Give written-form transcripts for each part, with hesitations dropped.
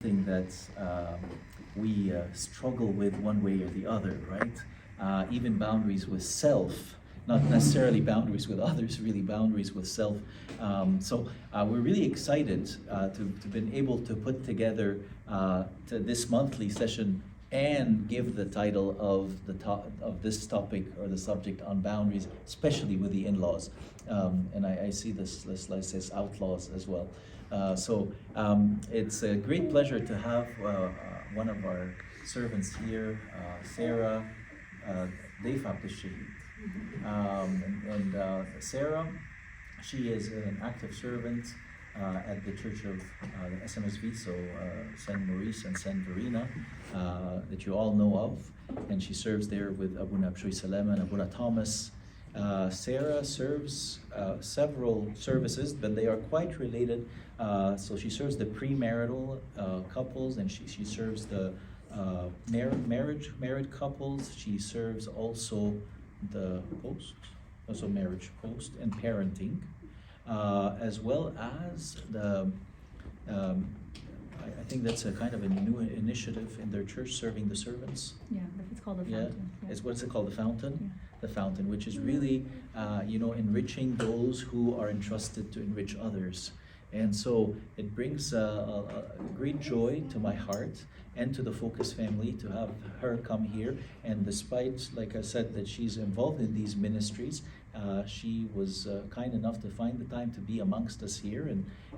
Thing that we struggle with one way or the other, right? Even boundaries with self, not necessarily boundaries with others, really boundaries with self. So we're really excited to been able to put together to this monthly session and give the title of of this topic or the subject on boundaries, especially with the in-laws. And I see this slide says outlaws as well. So it's a great pleasure to have one of our servants here, Sarah, Deif. And Sarah, she is an active servant at the Church of the SMSV, so San Maurice and San Verena, that you all know of, and she serves there with Abuna Abshoy Salem and Abuna Thomas. Sarah serves several services, but they are quite related. So she serves the premarital couples, and she serves the married couples. She serves also the marriage post and parenting, as well as the I think that's a kind of a new initiative in their church, serving the servants. Yeah, it's called the Fountain. Yeah. It's what's it called, the Fountain? Yeah. The Fountain, which is really, enriching those who are entrusted to enrich others. And so it brings a great joy to my heart and to the Focus family to have her come here. And despite, like I said, that she's involved in these ministries, she was kind enough to find the time to be amongst us here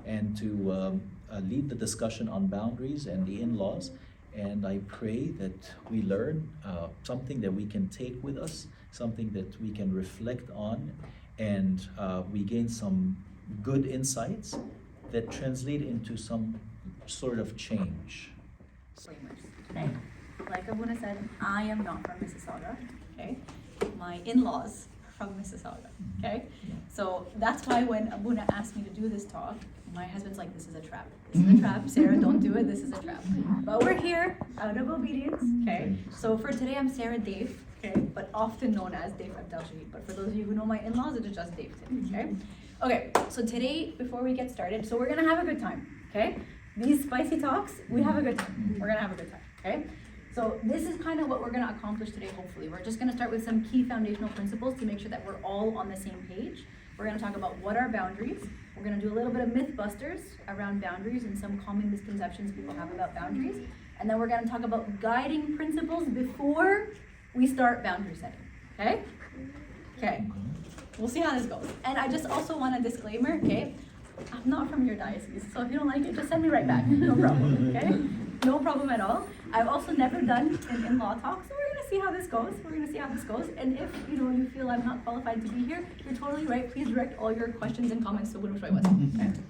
and to lead the discussion on boundaries and the in-laws. And I pray that we learn something that we can take with us, something that we can reflect on, and we gain some good insights that translate into some sort of change. Okay. Like Abuna said, I am not from Mississauga. Okay, my in-laws from Mississauga. Okay, so that's why when Abuna asked me to do this talk, my husband's like, "This is a trap. This is a trap. Sarah, don't do it. This is a trap." But we're here out of obedience. Okay. So for today, I'm Sarah Deif. Okay, but often known as Deif Abdelshahid. But for those of you who know my in-laws, it is just Deif today. Okay. Okay. So today, before we get started, so we're gonna have a good time. Okay. These spicy talks, we have a good time. We're gonna have a good time. Okay. So this is kind of what we're gonna accomplish today. Hopefully, we're just gonna start with some key foundational principles to make sure that we're all on the same page. We're gonna talk about what are boundaries. We're gonna do a little bit of mythbusters around boundaries and some common misconceptions people have about boundaries. And then we're gonna talk about guiding principles before we start boundary setting, okay? Okay, we'll see how this goes. And I just also want a disclaimer, okay? I'm not from your diocese, so if you don't like it, just send me right back, no problem, okay? No problem at all. I've also never done an in-law talk, so we're gonna see how this goes. We're gonna see how this goes. And if you feel I'm not qualified to be here, you're totally right. Please direct all your questions and comments to Winner West.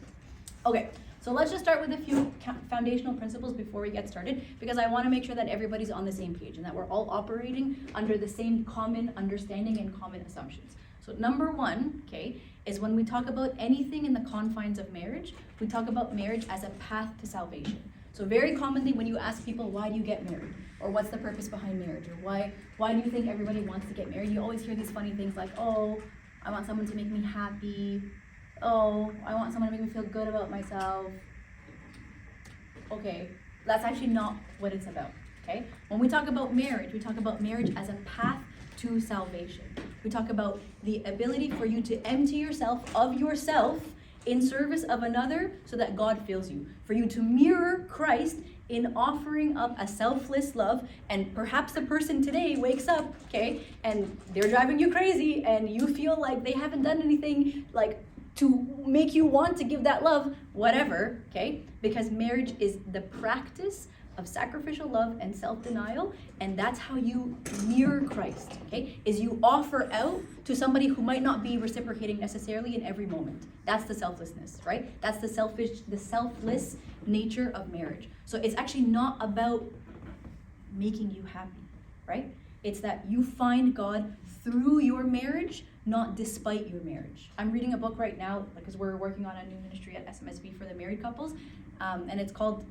Okay, so let's just start with a few foundational principles before we get started, because I wanna make sure that everybody's on the same page and that we're all operating under the same common understanding and common assumptions. So number one, okay, is when we talk about anything in the confines of marriage, we talk about marriage as a path to salvation. So very commonly when you ask people, why do you get married? Or what's the purpose behind marriage? Or why do you think everybody wants to get married? You always hear these funny things like, oh, I want someone to make me happy. Oh, I want someone to make me feel good about myself. Okay, that's actually not what it's about, okay? When we talk about marriage as a path to salvation. We talk about the ability for you to empty yourself of yourself in service of another so that God fills you. For you to mirror Christ in offering up a selfless love, and perhaps the person today wakes up, okay, and they're driving you crazy and you feel like they haven't done anything like to make you want to give that love, whatever, okay? Because marriage is the practice of sacrificial love and self-denial, and that's how you mirror Christ, okay? Is you offer out to somebody who might not be reciprocating necessarily in every moment. That's the selflessness, right? That's the selfless nature of marriage. So it's actually not about making you happy, right? It's that you find God through your marriage, not despite your marriage. I'm reading a book right now because we're working on a new ministry at SMSV for the married couples, and it's called,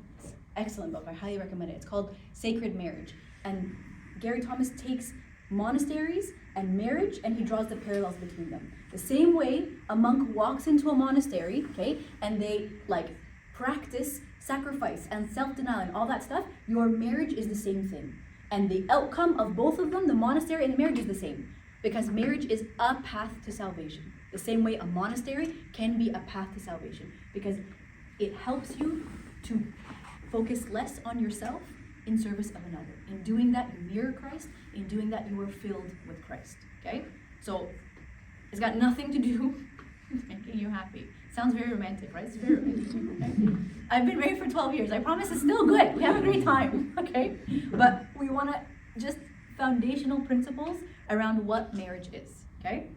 excellent book, I highly recommend it. It's called Sacred Marriage. And Gary Thomas takes monasteries and marriage and he draws the parallels between them. The same way a monk walks into a monastery, okay, and they like practice sacrifice and self-denial and all that stuff, your marriage is the same thing. And the outcome of both of them, the monastery and the marriage, is the same. Because marriage is a path to salvation. The same way a monastery can be a path to salvation. Because it helps you to focus less on yourself in service of another. In doing that, you mirror Christ. In doing that, you are filled with Christ. Okay? So, it's got nothing to do with making you happy. Sounds very romantic, right? It's very romantic. Okay? I've been married for 12 years. I promise it's still good. We have a great time. Okay? But we want to just foundational principles around what marriage is. Okay?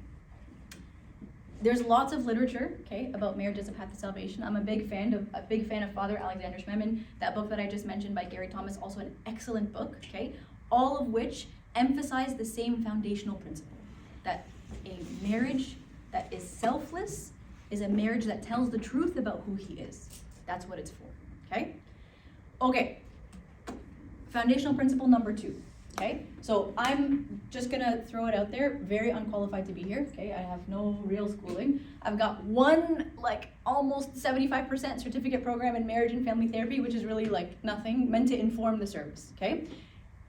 There's lots of literature, okay, about marriage as a path to salvation. I'm a big fan of Father Alexander Schmemann. That book that I just mentioned by Gary Thomas, also an excellent book, okay? All of which emphasize the same foundational principle, that a marriage that is selfless is a marriage that tells the truth about who he is. That's what it's for, okay? Okay, foundational principle number 2. Okay, so I'm just gonna throw it out there, very unqualified to be here, okay? I have no real schooling. I've got one, like, almost 75% certificate program in marriage and family therapy, which is really, like, nothing, meant to inform the service, okay?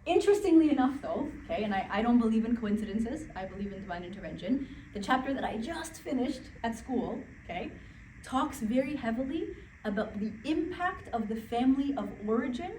Interestingly enough, though, okay, and I don't believe in coincidences, I believe in divine intervention, the chapter that I just finished at school, okay, talks very heavily about the impact of the family of origin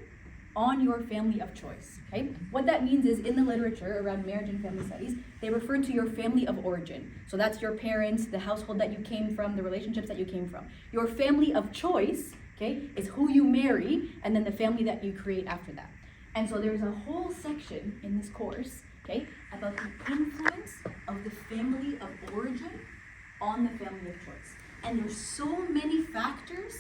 on your family of choice, okay? What that means is, in the literature around marriage and family studies, they refer to your family of origin. So that's your parents, the household that you came from, the relationships that you came from. Your family of choice, okay, is who you marry, and then the family that you create after that. And so there's a whole section in this course, okay, about the influence of the family of origin on the family of choice. And there's so many factors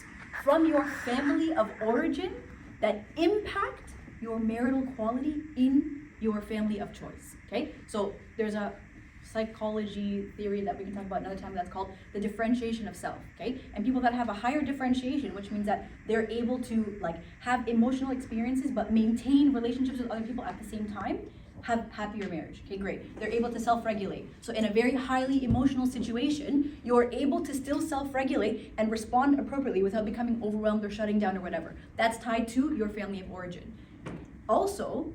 from your family of origin that impact your marital quality in your family of choice, okay? So there's a psychology theory that we can talk about another time that's called the differentiation of self, okay? And people that have a higher differentiation, which means that they're able to, like, have emotional experiences but maintain relationships with other people at the same time, have happier marriage. Okay, great. They're able to self-regulate. So in a very highly emotional situation, you're able to still self-regulate and respond appropriately without becoming overwhelmed or shutting down or whatever. That's tied to your family of origin. Also,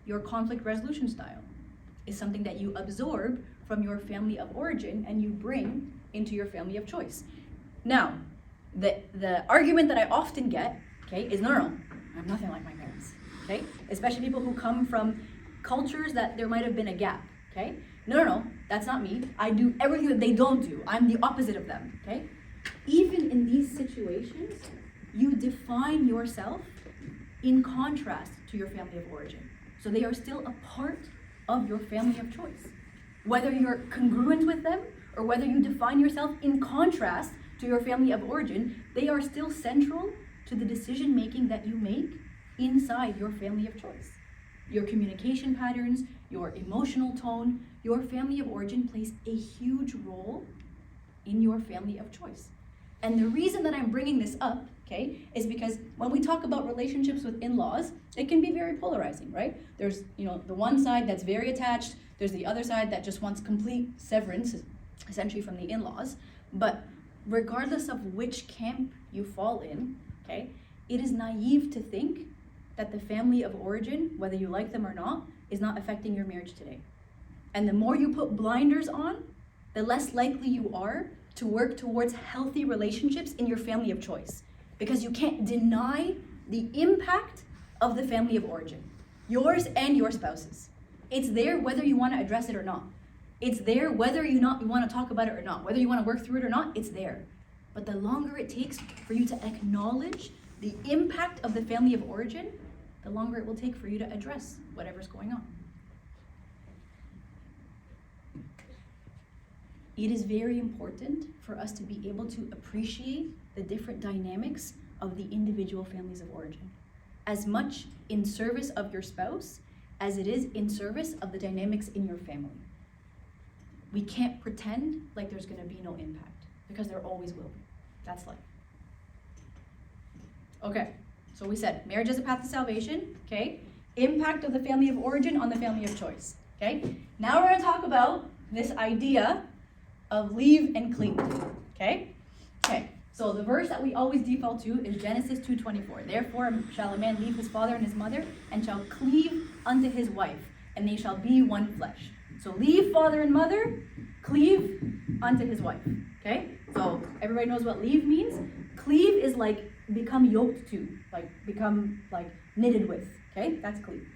your conflict resolution style is something that you absorb from your family of origin and you bring into your family of choice. Now, the argument that I often get, okay, is no, I'm nothing like my parents, okay? Especially people who come from cultures that there might have been a gap, okay? No, that's not me. I do everything that they don't do. I'm the opposite of them, okay? Even in these situations, you define yourself in contrast to your family of origin. So they are still a part of your family of choice. Whether you're congruent with them or whether you define yourself in contrast to your family of origin, they are still central to the decision making that you make inside your family of choice. Your communication patterns, your emotional tone, your family of origin plays a huge role in your family of choice. And the reason that I'm bringing this up, okay, is because when we talk about relationships with in-laws, it can be very polarizing, right? There's, the one side that's very attached, there's the other side that just wants complete severance, essentially from the in-laws. But regardless of which camp you fall in, okay, it is naive to think that the family of origin, whether you like them or not, is not affecting your marriage today. And the more you put blinders on, the less likely you are to work towards healthy relationships in your family of choice. Because you can't deny the impact of the family of origin, yours and your spouse's. It's there whether you want to address it or not. It's there whether you want to talk about it or not. Whether you want to work through it or not, it's there. But the longer it takes for you to acknowledge the impact of the family of origin, the longer it will take for you to address whatever's going on. It is very important for us to be able to appreciate the different dynamics of the individual families of origin, as much in service of your spouse as it is in service of the dynamics in your family. We can't pretend like there's going to be no impact, because there always will be. That's life. Okay. So we said marriage is a path to salvation, okay? Impact of the family of origin on the family of choice, okay? Now we're going to talk about this idea of leave and cling, okay? Okay, So the verse that we always default to is Genesis 2:24. Therefore shall a man leave his father and his mother, and shall cleave unto his wife, and they shall be one flesh. So leave father and mother, cleave unto his wife. Okay? So everybody knows what leave means. Cleave is like become yoked to, like become like knitted with. Okay? That's cleave.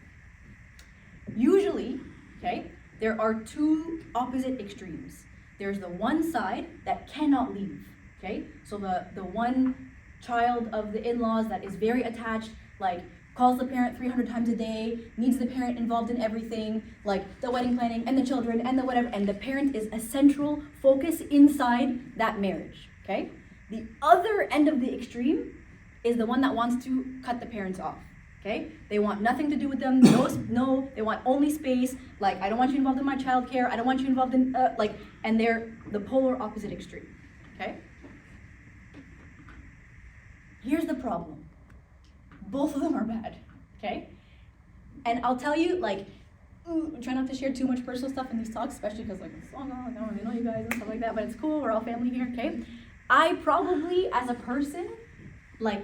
Usually, okay, there are two opposite extremes. There's the one side that cannot leave. Okay? So the one child of the in-laws that is very attached, like calls the parent 300 times a day, needs the parent involved in everything, like the wedding planning and the children and the whatever, and the parent is a central focus inside that marriage. Okay? The other end of the extreme is the one that wants to cut the parents off. Okay? They want nothing to do with them. No, they want only space. Like, I don't want you involved in my childcare. I don't want you involved in and they're the polar opposite extreme. Okay? Here's the problem. Both of them are bad. Okay? And I'll tell you, like, try not to share too much personal stuff in these talks, especially because like it's long, I don't really know you guys and stuff like that. But it's cool. We're all family here. Okay? I probably, as a person, like,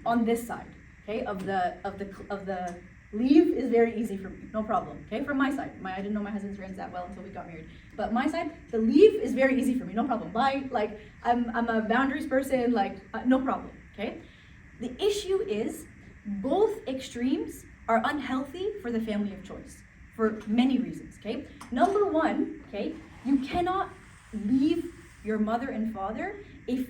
on this side, okay, of the leave is very easy for me, no problem. Okay, from my side, I didn't know my husband's friends that well until we got married. But my side, the leave is very easy for me, no problem. Like I'm a boundaries person, like no problem. Okay, the issue is both extremes are unhealthy for the family of choice for many reasons. Okay, number one, okay, you cannot leave your mother and father if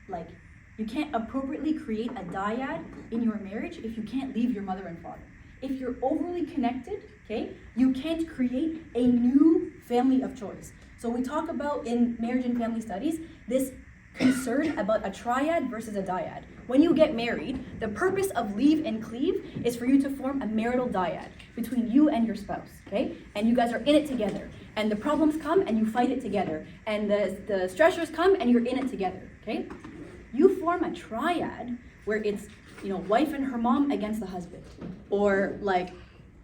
like. You can't appropriately create a dyad in your marriage if you can't leave your mother and father. If you're overly connected, okay, you can't create a new family of choice. So we talk about in marriage and family studies this concern about a triad versus a dyad. When you get married, the purpose of leave and cleave is for you to form a marital dyad between you and your spouse, okay? And you guys are in it together. And the problems come and you fight it together. And the stressors come and you're in it together, okay? You form a triad where it's, wife and her mom against the husband, or like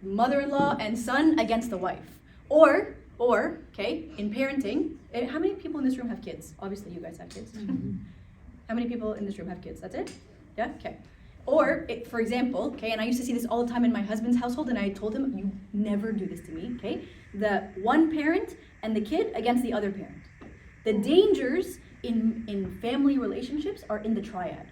mother-in-law and son against the wife, or okay, in parenting, how many people in this room have kids? Obviously, you guys have kids. Mm-hmm. How many people in this room have kids? That's it? Yeah. Okay. Or, for example, okay, and I used to see this all the time in my husband's household, and I told him, you never do this to me. Okay, the one parent and the kid against the other parent. The dangers in family relationships are in the triad.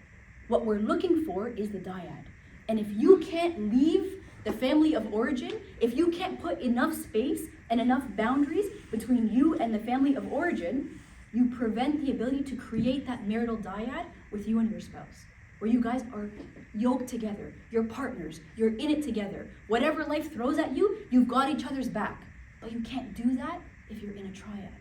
What we're looking for is the dyad. And if you can't leave the family of origin, if you can't put enough space and enough boundaries between you and the family of origin, you prevent the ability to create that marital dyad with you and your spouse, where you guys are yoked together, you're partners, you're in it together. Whatever life throws at you, you've got each other's back. But you can't do that if you're in a triad,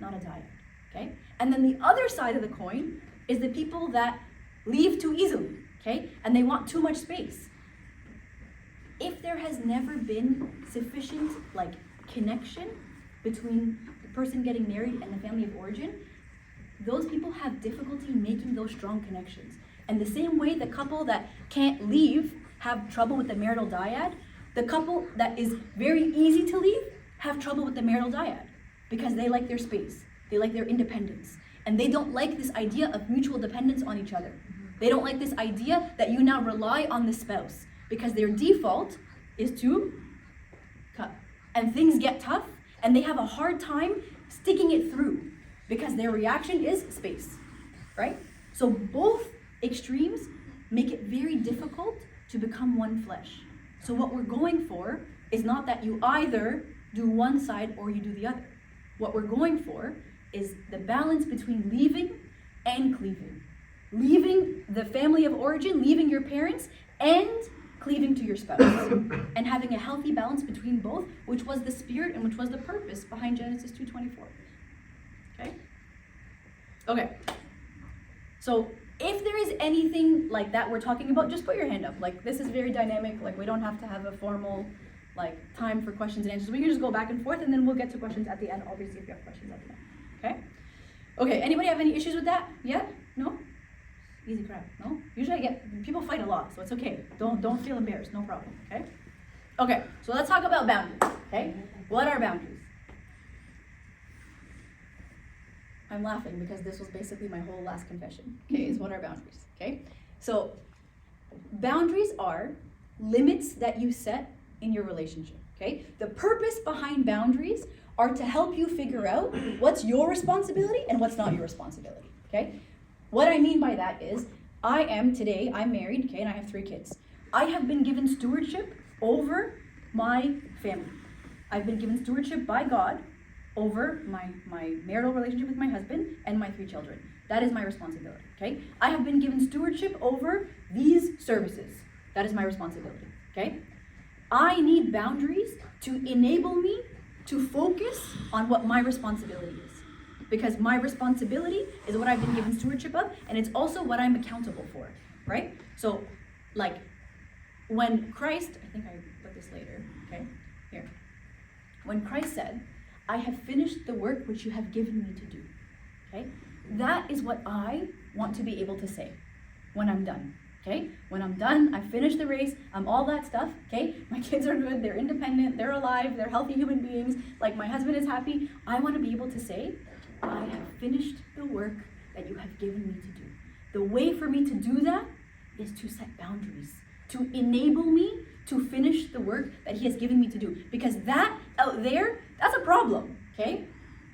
not a dyad. Okay? And then the other side of the coin is the people that leave too easily, okay? And they want too much space. If there has never been sufficient connection between the person getting married and the family of origin, those people have difficulty making those strong connections. And the same way the couple that can't leave have trouble with the marital dyad, the couple that is very easy to leave have trouble with the marital dyad because they like their space. They like their independence. And they don't like this idea of mutual dependence on each other. They don't like this idea that you now rely on the spouse because their default is to cut. And things get tough and they have a hard time sticking it through because their reaction is space, right? So both extremes make it very difficult to become one flesh. So what we're going for is not that you either do one side or you do the other. What we're going for is the balance between leaving and cleaving. Leaving the family of origin, leaving your parents, and cleaving to your spouse. And having a healthy balance between both, which was the spirit and which was the purpose behind Genesis 2:24. Okay? Okay. So if there is anything like that we're talking about, just put your hand up. Like, this is very dynamic. Like, we don't have to have a formal time for questions and answers. We can just go back and forth, and then we'll get to questions at the end, obviously, if you have questions at the end. Okay? Okay, anybody have any issues with that? Yeah? No? Easy crap. No? Usually people fight a lot, so it's okay. Don't feel embarrassed, no problem. Okay? Okay, so let's talk about boundaries. Okay? What are boundaries? I'm laughing because this was basically my whole last confession, okay, is what are boundaries, okay? So, boundaries are limits that you set in your relationship, okay? The purpose behind boundaries are to help you figure out what's your responsibility and what's not your responsibility, okay? What I mean by that is, I'm married, okay, and I have 3 kids. I have been given stewardship over my family. I've been given stewardship by God over my marital relationship with my husband and my 3 children. That is my responsibility, okay? I have been given stewardship over these services. That is my responsibility, okay? I need boundaries to enable me to focus on what my responsibility is. Because my responsibility is what I've been given stewardship of, and it's also what I'm accountable for, right? So, like, when Christ, I think I put this later, okay? Here. When Christ said, I have finished the work which you have given me to do, okay? That is what I want to be able to say when I'm done, okay? When I'm done, I finished the race, I'm all that stuff, okay? My kids are good, they're independent, they're alive, they're healthy human beings, like my husband is happy. I want to be able to say, I have finished the work that you have given me to do. The way for me to do that is to set boundaries, to enable me to finish the work that he has given me to do. Because that out there, that's a problem, okay?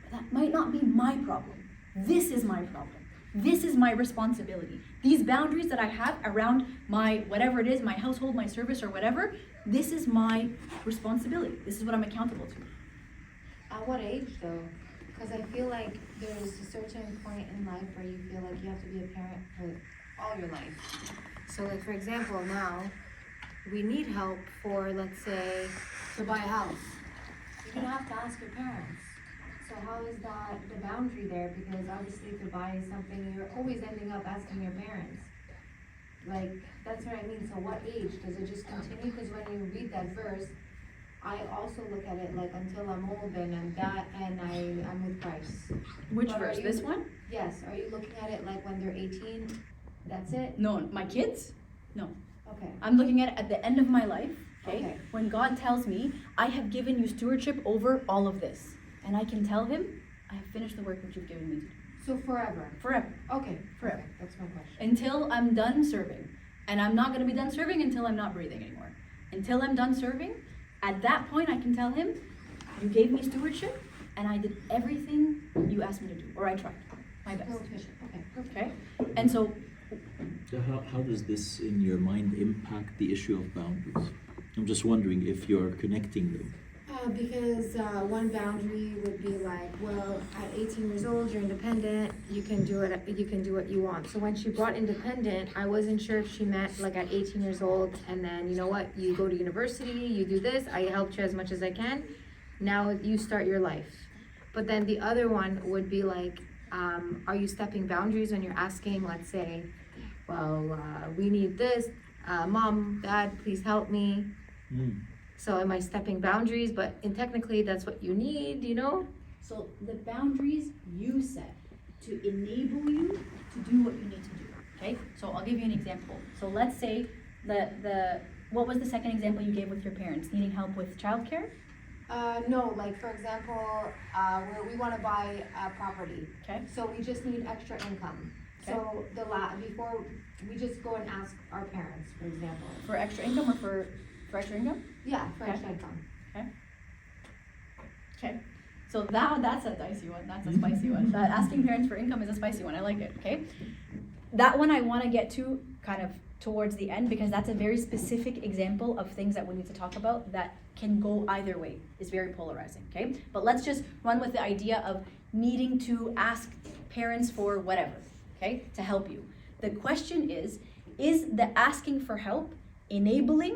But that might not be my problem. This is my problem. This is my responsibility. These boundaries that I have around my, whatever it is, my household, my service, or whatever, this is my responsibility. This is what I'm accountable to. At what age though? Because I feel like there's a certain point in life where you feel like you have to be a parent for all your life. So like for example now, we need help for, let's say, to buy a house. You're gonna have to ask your parents. So how is that the boundary there? Because obviously to buy something, you're always ending up asking your parents. Like, that's what I mean. So what age? Does it just continue? Because when you read that verse, I also look at it like until I'm old and I'm with Christ. Which But verse? This one? Yes. Are you looking at it like when they're 18? That's it? No, my kids? No. Okay. I'm looking at it at the end of my life, okay? Okay. When God tells me, I have given you stewardship over all of this. And I can tell him, I have finished the work which you've given me to do. So forever? Forever. Okay. Forever. Okay. That's my question. Until I'm done serving. And I'm not gonna be done serving until I'm not breathing anymore. Until I'm done serving, at that point I can tell him, you gave me stewardship, and I did everything you asked me to do, or I tried my best. Proficient. Okay. Okay? And so, So how does this in your mind impact the issue of boundaries? I'm just wondering if you're connecting them. Because one boundary would be like, well, at 18 years old, you're independent. You can do it. You can do what you want. So when she brought independent, I wasn't sure if she meant like at 18 years old, and then you know what? You go to university. You do this. I helped you as much as I can. Now you start your life. But then the other one would be like, are you stepping boundaries when you're asking? Let's say, well, we need this. Mom, Dad, please help me. So am I stepping boundaries? But technically, that's what you need, you know? so the boundaries you set to enable you to do what you need to do, okay? So I'll give you an example. So let's say what was the second example you gave with your parents? Needing help with childcare? No, like for example, we want to buy a property. Okay. So we just need extra income. Okay. So before we just go and ask our parents, for example. For extra income or for extra income? Yeah, for Okay. extra income. Okay. So that's a dicey one. That's a spicy one. That asking parents for income is a spicy one. I like it. Okay. That one I want to get to kind of towards the end because that's a very specific example of things that we need to talk about that can go either way. It's very polarizing. Okay. But let's just run with the idea of needing to ask parents for whatever. Okay. To help you. The question is the asking for help enabling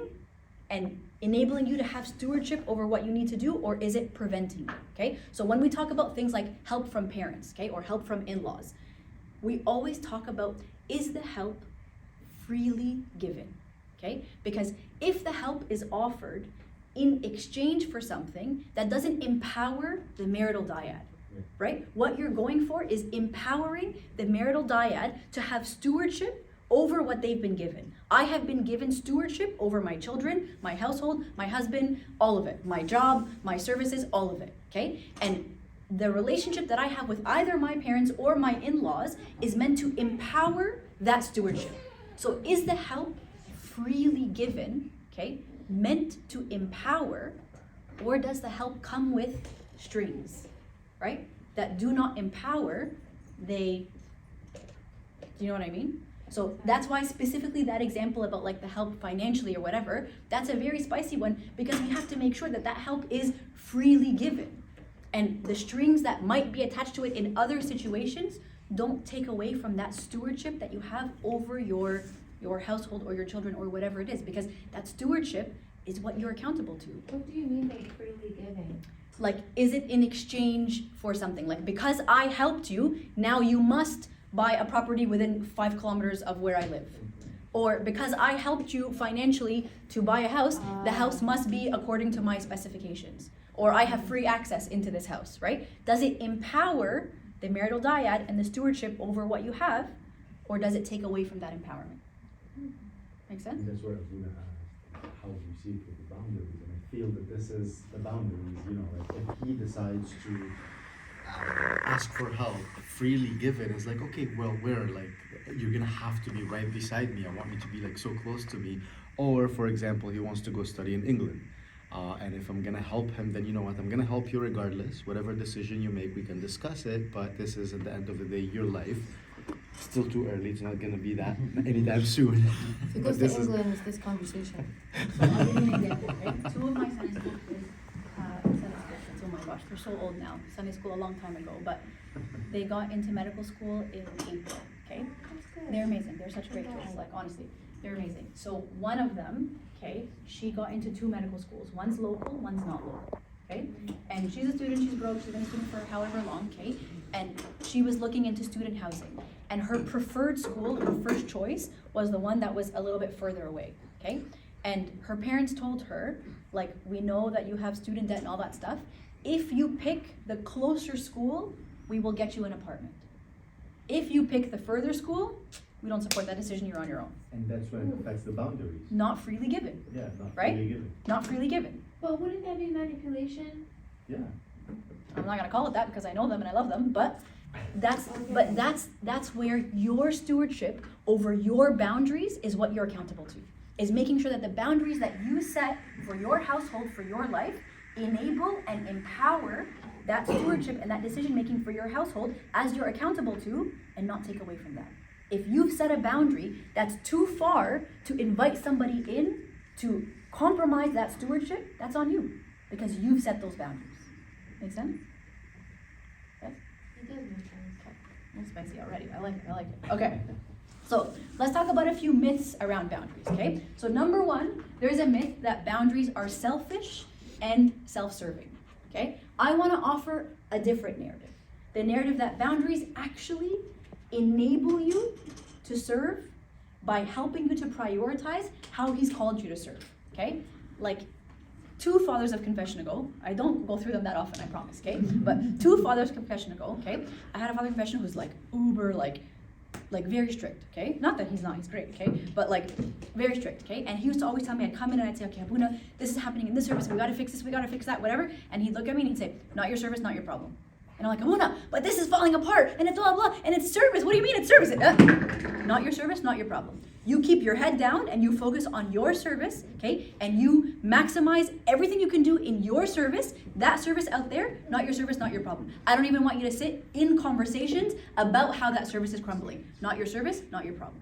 you to have stewardship over what you need to do, or is it preventing you? Okay, so when we talk about things like help from parents, okay, or help from in-laws, we always talk about, is the help freely given? Okay, because if the help is offered in exchange for something that doesn't empower the marital dyad, right? What you're going for is empowering the marital dyad to have stewardship over what they've been given. I have been given stewardship over my children, my household, my husband, all of it. My job, my services, all of it, okay? And the relationship that I have with either my parents or my in-laws is meant to empower that stewardship. So is the help freely given, okay, meant to empower, or does the help come with strings, right? That do not empower, do you know what I mean? So that's why specifically that example about like the help financially or whatever, that's a very spicy one, because we have to make sure that that help is freely given. And the strings that might be attached to it in other situations don't take away from that stewardship that you have over your household or your children or whatever it is, because that stewardship is what you're accountable to. What do you mean by freely giving? Like, is it in exchange for something? Like, because I helped you, now you must buy a property within 5 kilometers of where I live. Or because I helped you financially to buy a house, the house must be according to my specifications. Or I have free access into this house, right? Does it empower the marital dyad and the stewardship over what you have, or does it take away from that empowerment? Make sense? And that's where Abuna asked, how do you see it with the boundaries? And I feel that this is the boundaries, you know, like if he decides to ask for help, freely give it, it's like, okay, well, where? Like, you're gonna have to be right beside me. I want you to be like so close to me. Or, for example, he wants to go study in England. And if I'm gonna help him, then you know what, I'm gonna help you regardless. Whatever decision you make, we can discuss it, but this is at the end of the day, your life. Still too early, it's not gonna be that anytime soon. If it goes to England, it's this conversation. So I'll give you an example, right? Two of my Sunday school kids, Sunday school kids, oh my gosh, they're so old now. Sunday school a long time ago, but they got into medical school in April, okay? That's good. They're amazing, they're such great kids, like honestly, they're amazing. So one of them, okay, she got into 2 medical schools. One's local, one's not local, okay? And she's a student, she's broke, she's been a student for however long, okay? And she was looking into student housing. And her preferred school, her first choice, was the one that was a little bit further away, okay? And her parents told her, like, we know that you have student debt and all that stuff. If you pick the closer school, we will get you an apartment. If you pick the further school, we don't support that decision, you're on your own. And that's when it affects the boundaries. Not freely given, Yeah, not Right? freely given. not freely given. But wouldn't that be manipulation? Yeah. I'm not gonna call it that because I know them and I love them, but that's where your stewardship over your boundaries is what you're accountable to. Is making sure that the boundaries that you set for your household, for your life, enable and empower that stewardship and that decision making for your household as you're accountable to, and not take away from that. If you've set a boundary that's too far to invite somebody in to compromise that stewardship, that's on you because you've set those boundaries. Make sense? Yes? It does make sense. A little spicy already. I like it. Okay. So let's talk about a few myths around boundaries, okay? So number 1, there's a myth that boundaries are selfish and self-serving, okay? I want to offer a different narrative. The narrative that boundaries actually enable you to serve by helping you to prioritize how he's called you to serve, okay? Like 2 fathers of confession ago, I don't go through them that often, I promise, okay? But 2 fathers of confession ago, okay? I had a father of confession who's like uber, like very strict, okay? Not that he's not, he's great, okay? But like very strict, okay? And he used to always tell me, I'd come in and I'd say, okay, Abuna, this is happening in this service, we gotta fix this, we gotta fix that, whatever. And he'd look at me and he'd say, not your service, not your problem. And I'm like, Abuna, but this is falling apart, and it's blah, blah, and it's service. What do you mean it's service? Not your service, not your problem. You keep your head down and you focus on your service, okay? And you maximize everything you can do in your service, that service out there, not your service, not your problem. I don't even want you to sit in conversations about how that service is crumbling. Not your service, not your problem.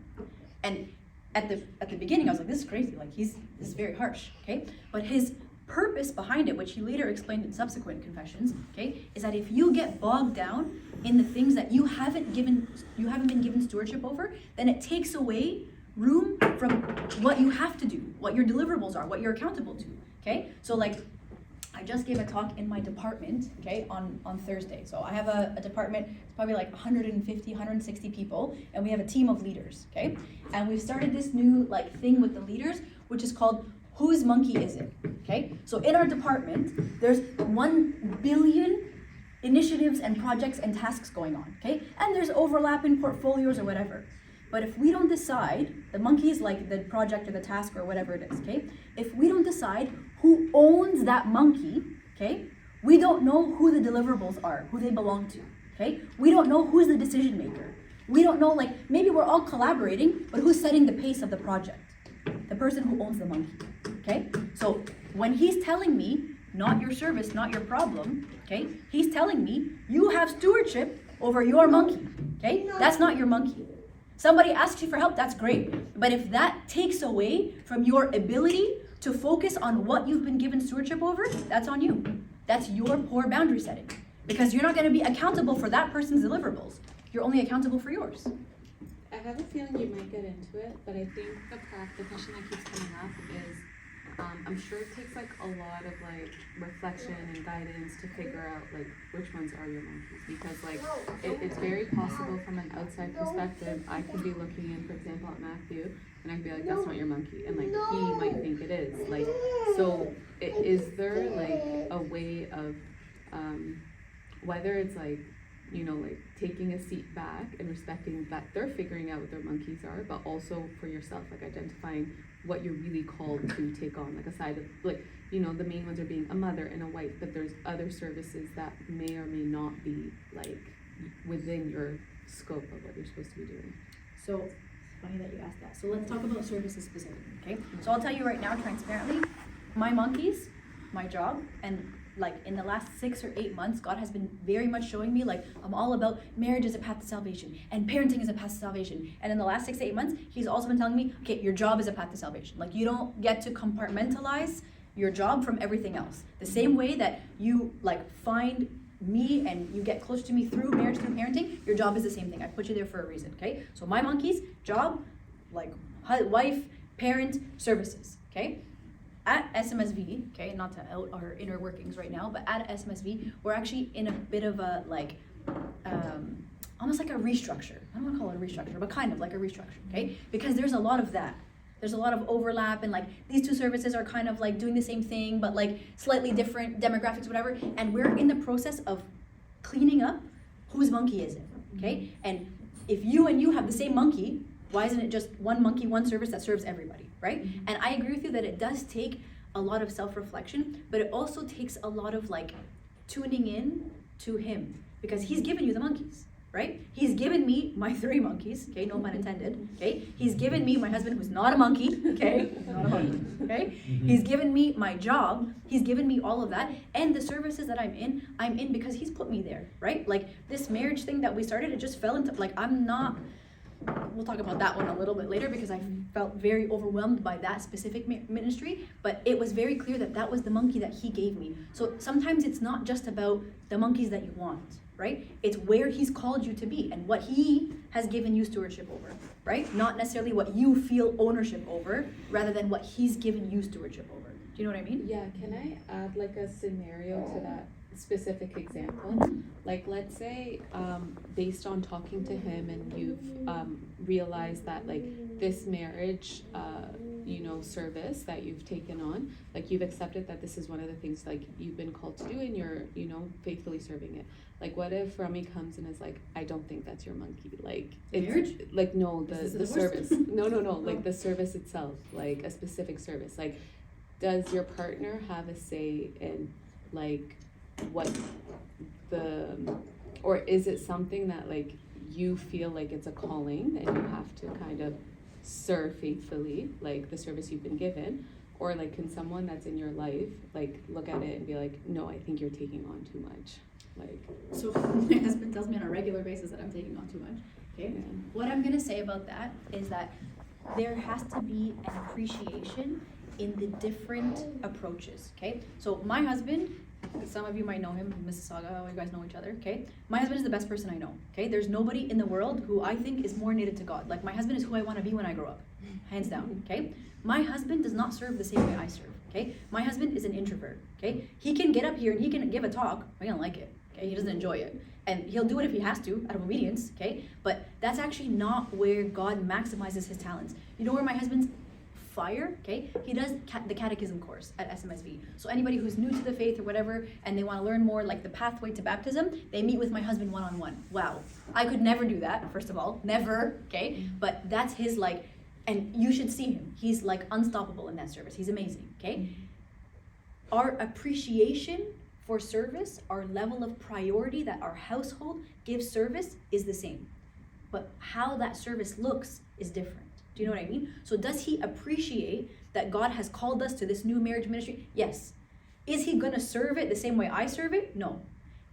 And at the beginning, I was like, this is crazy. Like, this is very harsh, okay? But his purpose behind it, which he later explained in subsequent confessions, okay, is that if you get bogged down in the things that you haven't been given stewardship over, then it takes away room from what you have to do, what your deliverables are, what you're accountable to, okay? So like, I just gave a talk in my department, okay, on Thursday. So I have a department, it's probably like 150, 160 people, and we have a team of leaders, okay? And we've started this new like thing with the leaders, which is called Whose Monkey Is It? Okay? So in our department, there's 1 billion initiatives and projects and tasks going on, okay? And there's overlap in portfolios or whatever. But if we don't decide, the monkey is like the project or the task or whatever it is, okay? If we don't decide who owns that monkey, okay? We don't know who the deliverables are, who they belong to, okay? We don't know who's the decision maker. We don't know, like, maybe we're all collaborating, but who's setting the pace of the project? The person who owns the monkey, okay? So when he's telling me, not your service, not your problem, okay? He's telling me, you have stewardship over your monkey, okay? That's not your monkey. Somebody asks you for help, that's great. But if that takes away from your ability to focus on what you've been given stewardship over, that's on you. That's your poor boundary setting. Because you're not going to be accountable for that person's deliverables. You're only accountable for yours. I have a feeling you might get into it, but I think the question that keeps coming up is, I'm sure it takes like a lot of like reflection and guidance to figure out like which ones are your monkeys, because like it's very possible from an outside perspective. I could be looking in, for example, at Matthew, and I could be like, that's not your monkey, and like he might think it is. Like, so is there like a way of whether it's like, you know, like taking a seat back and respecting that they're figuring out what their monkeys are, but also for yourself, like identifying what you're really called to take on, like aside of, like, you know, the main ones are being a mother and a wife, but there's other services that may or may not be like within your scope of what you're supposed to be doing. So, it's funny that you asked that. So let's talk about services specifically, okay? So I'll tell you right now, transparently, my monkeys, my job, and like in the last 6 or 8 months, God has been very much showing me like I'm all about marriage is a path to salvation and parenting is a path to salvation. And in the last 6 to 8 months, he's also been telling me, okay, your job is a path to salvation. Like you don't get to compartmentalize your job from everything else. The same way that you like find me and you get close to me through marriage, through parenting, your job is the same thing. I put you there for a reason, okay? So my monkeys, job, like wife, parent, services, okay? At SMSV, okay, not to out our inner workings right now, but at SMSV, we're actually in a bit of a like, almost like a restructure. I don't want to call it a restructure, but kind of like a restructure, okay? Because there's a lot of that. There's a lot of overlap, and like these two services are kind of like doing the same thing, but like slightly different demographics, whatever. And we're in the process of cleaning up whose monkey is it, okay? And if you and you have the same monkey, why isn't it just one monkey, one service that serves everybody, right? And I agree with you that it does take a lot of self-reflection, but it also takes a lot of like tuning in to him, because he's given you the monkeys, right? He's given me my 3 monkeys, okay, no pun intended, okay? He's given me my husband who's not a monkey, okay? Not a monkey, okay? He's given me my job, he's given me all of that, and the services that I'm in because he's put me there, right? Like this marriage thing that we started, it just fell into, like I'm not, we'll talk about that one a little bit later because I felt very overwhelmed by that specific ministry, but it was very clear that that was the monkey that he gave me. So sometimes it's not just about the monkeys that you want, right? It's where he's called you to be and what he has given you stewardship over, right? Not necessarily what you feel ownership over, rather than what he's given you stewardship over. Do you know what I mean? Yeah, can I add like a scenario to that specific example? Like let's say based on talking to him and you've realized that like this marriage you know service that you've taken on, like you've accepted that this is one of the things like you've been called to do and you're, you know, faithfully serving it. Like what if Rami comes and is like, I don't think that's your monkey, like it's Marriage? like no, the Is this a service divorce? no like the service itself, like a specific service. Like does your partner have a say in like what the, or is it something that like you feel like it's a calling and you have to kind of serve faithfully like the service you've been given? Or like can someone that's in your life like look at it and be like, no, I think you're taking on too much? Like, So my husband tells me on a regular basis that I'm taking on too much, okay? yeah. What I'm gonna say about that is that there has to be an appreciation in the different approaches, okay? So my husband, some of you might know him, Mississauga, you guys know each other, okay? My husband is the best person I know, okay? There's nobody in the world who I think is more knitted to God. Like my husband is who I want to be when I grow up, hands down, okay? My husband does not serve the same way I serve, okay? My husband is an introvert, okay? He can get up here and he can give a talk, I don't like it, okay? He doesn't enjoy it. And he'll do it if he has to, out of obedience, okay? But that's actually not where God maximizes his talents. You know where my husband's fire, okay? He does the catechism course at SMSV. So anybody who's new to the faith or whatever, and they want to learn more like the pathway to baptism, they meet with my husband one-on-one. Wow. I could never do that, first of all. Never, okay? But that's his like, and you should see him. He's like unstoppable in that service. He's amazing, okay? Our appreciation for service, our level of priority that our household gives service is the same. But how that service looks is different. Do you know what I mean? So does he appreciate that God has called us to this new marriage ministry? Yes. Is he gonna serve it the same way I serve it? No.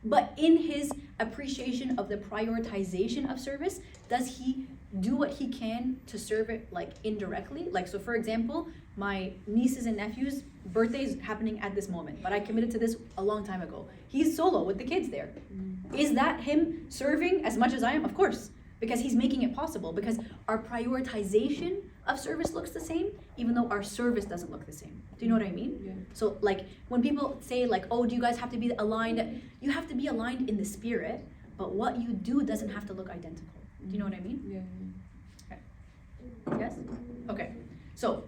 But in his appreciation of the prioritization of service, does he do what he can to serve it like indirectly? Like, so for example, my nieces and nephews' birthdays happening at this moment, but I committed to this a long time ago. He's solo with the kids there. Is that him serving as much as I am? Of course, because he's making it possible, because our prioritization of service looks the same, even though our service doesn't look the same. Do you know what I mean? Yeah. So like when people say like, oh, do you guys have to be aligned? You have to be aligned in the spirit, but what you do doesn't have to look identical. Do you know what I mean? Yeah. Yes? Okay. So,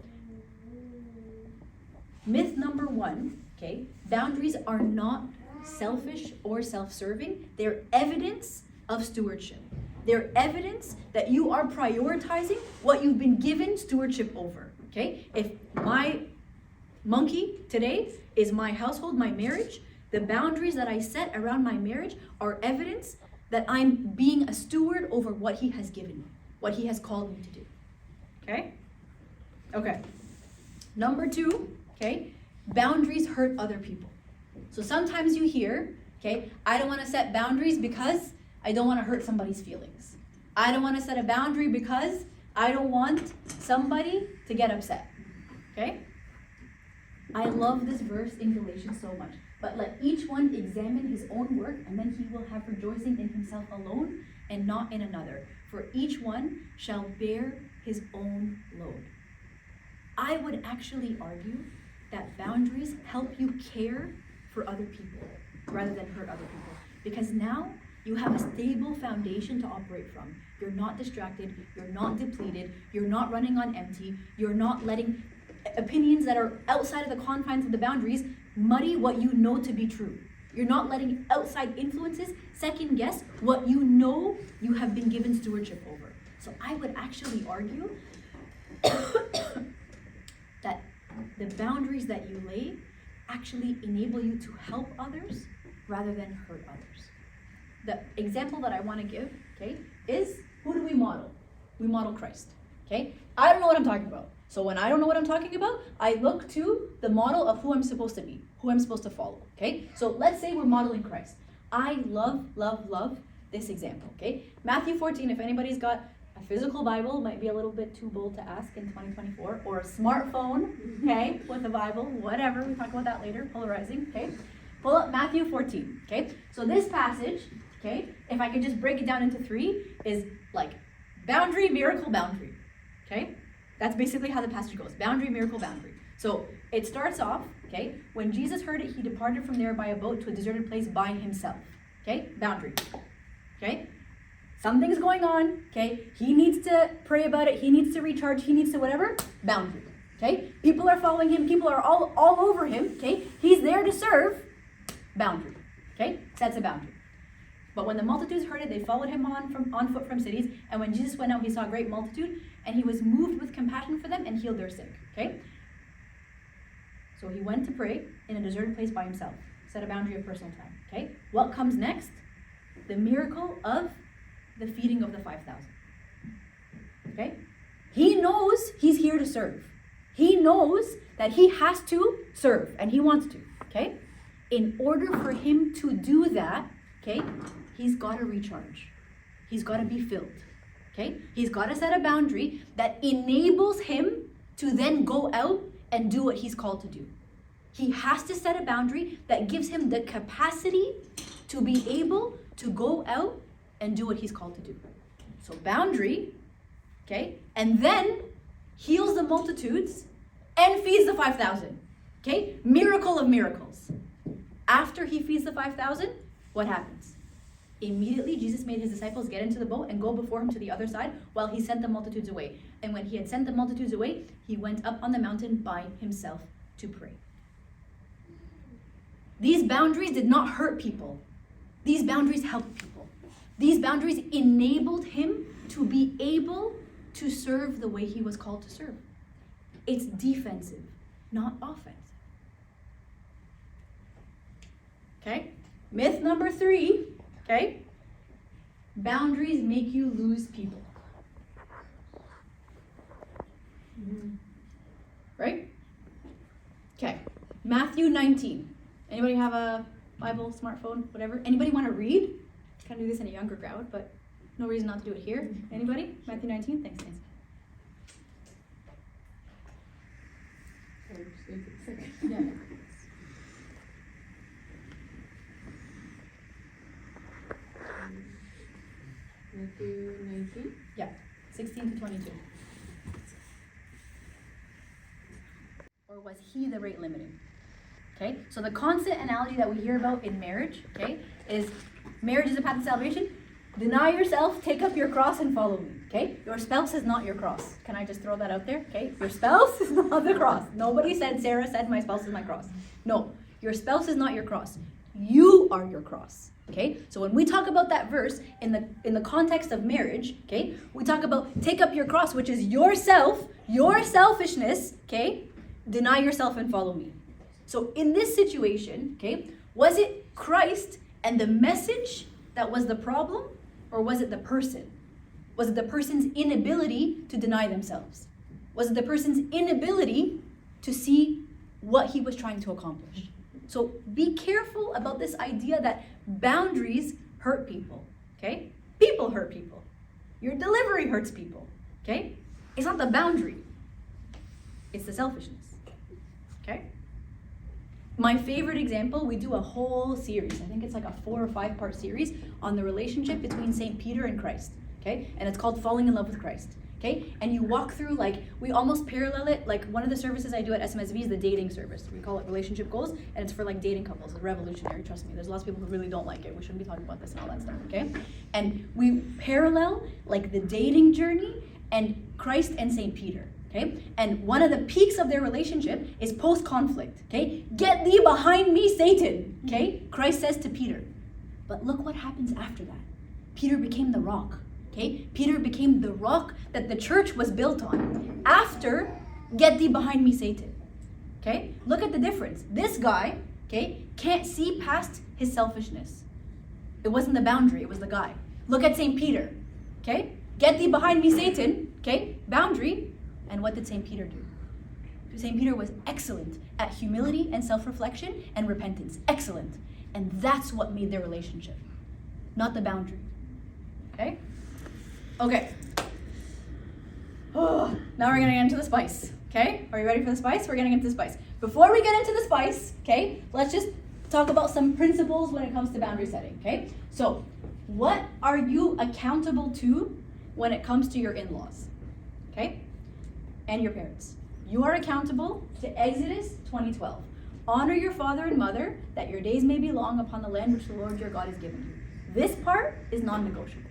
myth number 1, okay? Boundaries are not selfish or self-serving. They're evidence of stewardship. They're evidence that you are prioritizing what you've been given stewardship over, okay? If my monkey today is my household, my marriage, the boundaries that I set around my marriage are evidence that I'm being a steward over what he has given me, what he has called me to do. Okay? Okay. Number 2, okay? Boundaries hurt other people. So sometimes you hear, okay, I don't want to set boundaries because I don't want to hurt somebody's feelings. I don't want to set a boundary because I don't want somebody to get upset. Okay? I love this verse in Galatians so much. But let each one examine his own work, and then he will have rejoicing in himself alone and not in another. For each one shall bear his own load. I would actually argue that boundaries help you care for other people rather than hurt other people. Because now you have a stable foundation to operate from. You're not distracted, you're not depleted, you're not running on empty, you're not letting opinions that are outside of the confines of the boundaries muddy what you know to be true. You're not letting outside influences second guess what you know you have been given stewardship over. So I would actually argue that the boundaries that you lay actually enable you to help others rather than hurt others. The example that I want to give, okay, is who do we model? We model Christ, okay? I don't know what I'm talking about. So when I don't know what I'm talking about, I look to the model of who I'm supposed to be, who I'm supposed to follow, okay? So let's say we're modeling Christ. I love this example, okay? Matthew 14, if anybody's got a physical Bible, might be a little bit too bold to ask in 2024, or a smartphone, okay, with a Bible, whatever, we talk about that later, polarizing, okay? Pull up Matthew 14, okay? So this passage, okay, if I could just break it down into 3, is like boundary, miracle, boundary, okay? That's basically how the passage goes. Boundary, miracle, boundary. So it starts off, okay, when Jesus heard it, he departed from there by a boat to a deserted place by himself. Okay, boundary. Okay, something's going on. Okay, he needs to pray about it. He needs to recharge. He needs to whatever. Boundary. Okay, people are following him. People are all over him. Okay, he's there to serve. Boundary. Okay, that's a boundary. But when the multitudes heard it, they followed him on foot from cities. And when Jesus went out, he saw a great multitude, and he was moved with compassion for them and healed their sick. Okay? So he went to pray in a deserted place by himself. Set a boundary of personal time. Okay? What comes next? The miracle of the feeding of the 5,000. Okay? He knows he's here to serve. He knows that he has to serve, and he wants to. Okay? In order for him to do that, okay, he's got to recharge. He's got to be filled. Okay? He's got to set a boundary that enables him to then go out and do what he's called to do. He has to set a boundary that gives him the capacity to be able to go out and do what he's called to do. So boundary, okay, and then heals the multitudes and feeds the 5,000. Okay? Miracle of miracles. After he feeds the 5,000, what happens? Immediately, Jesus made his disciples get into the boat and go before him to the other side while he sent the multitudes away. And when he had sent the multitudes away, he went up on the mountain by himself to pray. These boundaries did not hurt people. These boundaries helped people. These boundaries enabled him to be able to serve the way he was called to serve. It's defensive, not offensive. Okay? Myth number 3, okay? Boundaries make you lose people. Right? Okay. Matthew 19. Anybody have a Bible, smartphone, whatever? Anybody want to read? Kind of do this in a younger crowd, but no reason not to do it here. Anybody? Matthew 19? Thanks, Nancy. Sorry, just gonna take a second. Yeah. Matthew 19. 16 to 22. Or was he the rate limiting? Okay, so the constant analogy that we hear about in marriage, okay, is marriage is a path to salvation. Deny yourself, take up your cross, and follow me. Okay, your spouse is not your cross. Can I just throw that out there? Okay, your spouse is not the cross. Nobody said, Sarah said, my spouse is my cross. No, your spouse is not your cross. You are your cross. Okay, so when we talk about that verse in the context of marriage, okay, we talk about take up your cross, which is yourself, your selfishness. Okay, deny yourself and follow me. So in this situation, okay, was it Christ and the message that was the problem, or was it the person? Was it the person's inability to deny themselves? Was it the person's inability to see what he was trying to accomplish? So be careful about this idea that boundaries hurt people, okay? People hurt people. Your delivery hurts people, okay? It's not the boundary. It's the selfishness, okay? My favorite example, we do a whole series. I think it's like a 4 or 5 part series on the relationship between St. Peter and Christ, okay? And it's called Falling in Love with Christ, okay? And you walk through, like, we almost parallel it, like one of the services I do at SMSV is the dating service. We call it Relationship Goals, and it's for like dating couples. It's revolutionary, trust me. There's lots of people who really don't like it. We shouldn't be talking about this and all that stuff, okay? And we parallel like the dating journey and Christ and St. Peter. Okay? And one of the peaks of their relationship is post-conflict. Okay? Get thee behind me, Satan. Okay? Christ says to Peter. But look what happens after that. Peter became the rock. Okay? Peter became the rock that the church was built on. After, get thee behind me, Satan. Okay? Look at the difference. This guy, okay, can't see past his selfishness. It wasn't the boundary, it was the guy. Look at St. Peter. Okay? Get thee behind me, Satan. Okay? Boundary. And what did St. Peter do? St. Peter was excellent at humility and self-reflection and repentance. Excellent. And that's what made their relationship, not the boundary. Okay? Okay. Oh, now we're gonna get into the spice. Okay? Are you ready for the spice? We're gonna get into the spice. Before we get into the spice, okay, let's just talk about some principles when it comes to boundary setting. Okay? So, what are you accountable to when it comes to your in-laws? Okay? And your parents. You are accountable to Exodus 20:12. Honor your father and mother, that your days may be long upon the land which the Lord your God has given you. This part is non-negotiable.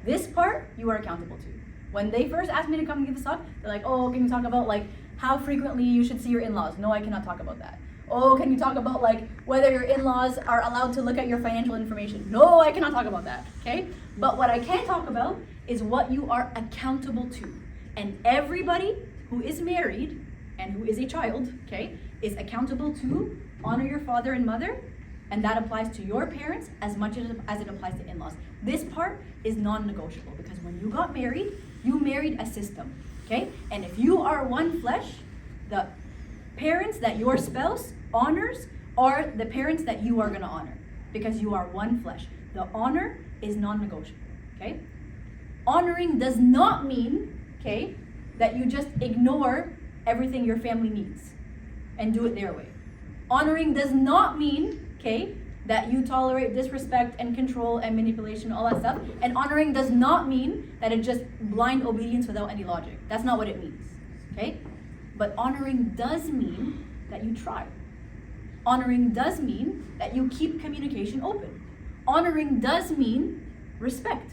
This part you are accountable to. When they first asked me to come and give a talk, they're like, oh, can you talk about like how frequently you should see your in-laws? No, I cannot talk about that. Oh, can you talk about like whether your in-laws are allowed to look at your financial information? No, I cannot talk about that, okay? But what I can talk about is what you are accountable to. And everybody who is married and who is a child, okay, is accountable to honor your father and mother, and that applies to your parents as much as it applies to in-laws. This part is non-negotiable because when you got married, you married a system, okay? And if you are one flesh, the parents that your spouse honors are the parents that you are gonna honor because you are one flesh. The honor is non-negotiable, okay? Honoring does not mean, okay, that you just ignore everything your family needs and do it their way. Honoring does not mean, okay, that you tolerate disrespect and control and manipulation, all that stuff. And honoring does not mean that it's just blind obedience without any logic. That's not what it means, okay? But honoring does mean that you try. Honoring does mean that you keep communication open. Honoring does mean respect.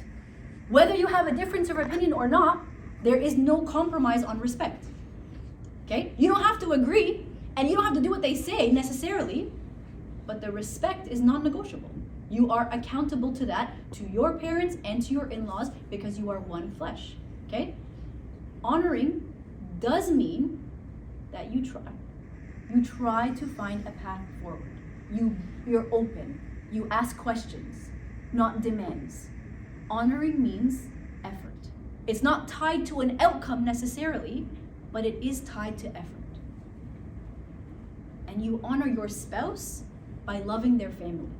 Whether you have a difference of opinion or not, there is no compromise on respect. Okay? You don't have to agree, and you don't have to do what they say necessarily, but the respect is non-negotiable. You are accountable to that, to your parents and to your in-laws, because you are one flesh. Okay? Honoring does mean that you try. You try to find a path forward. You're open. You ask questions, not demands. Honoring means effort. It's not tied to an outcome necessarily, but it is tied to effort. And you honor your spouse by loving their family,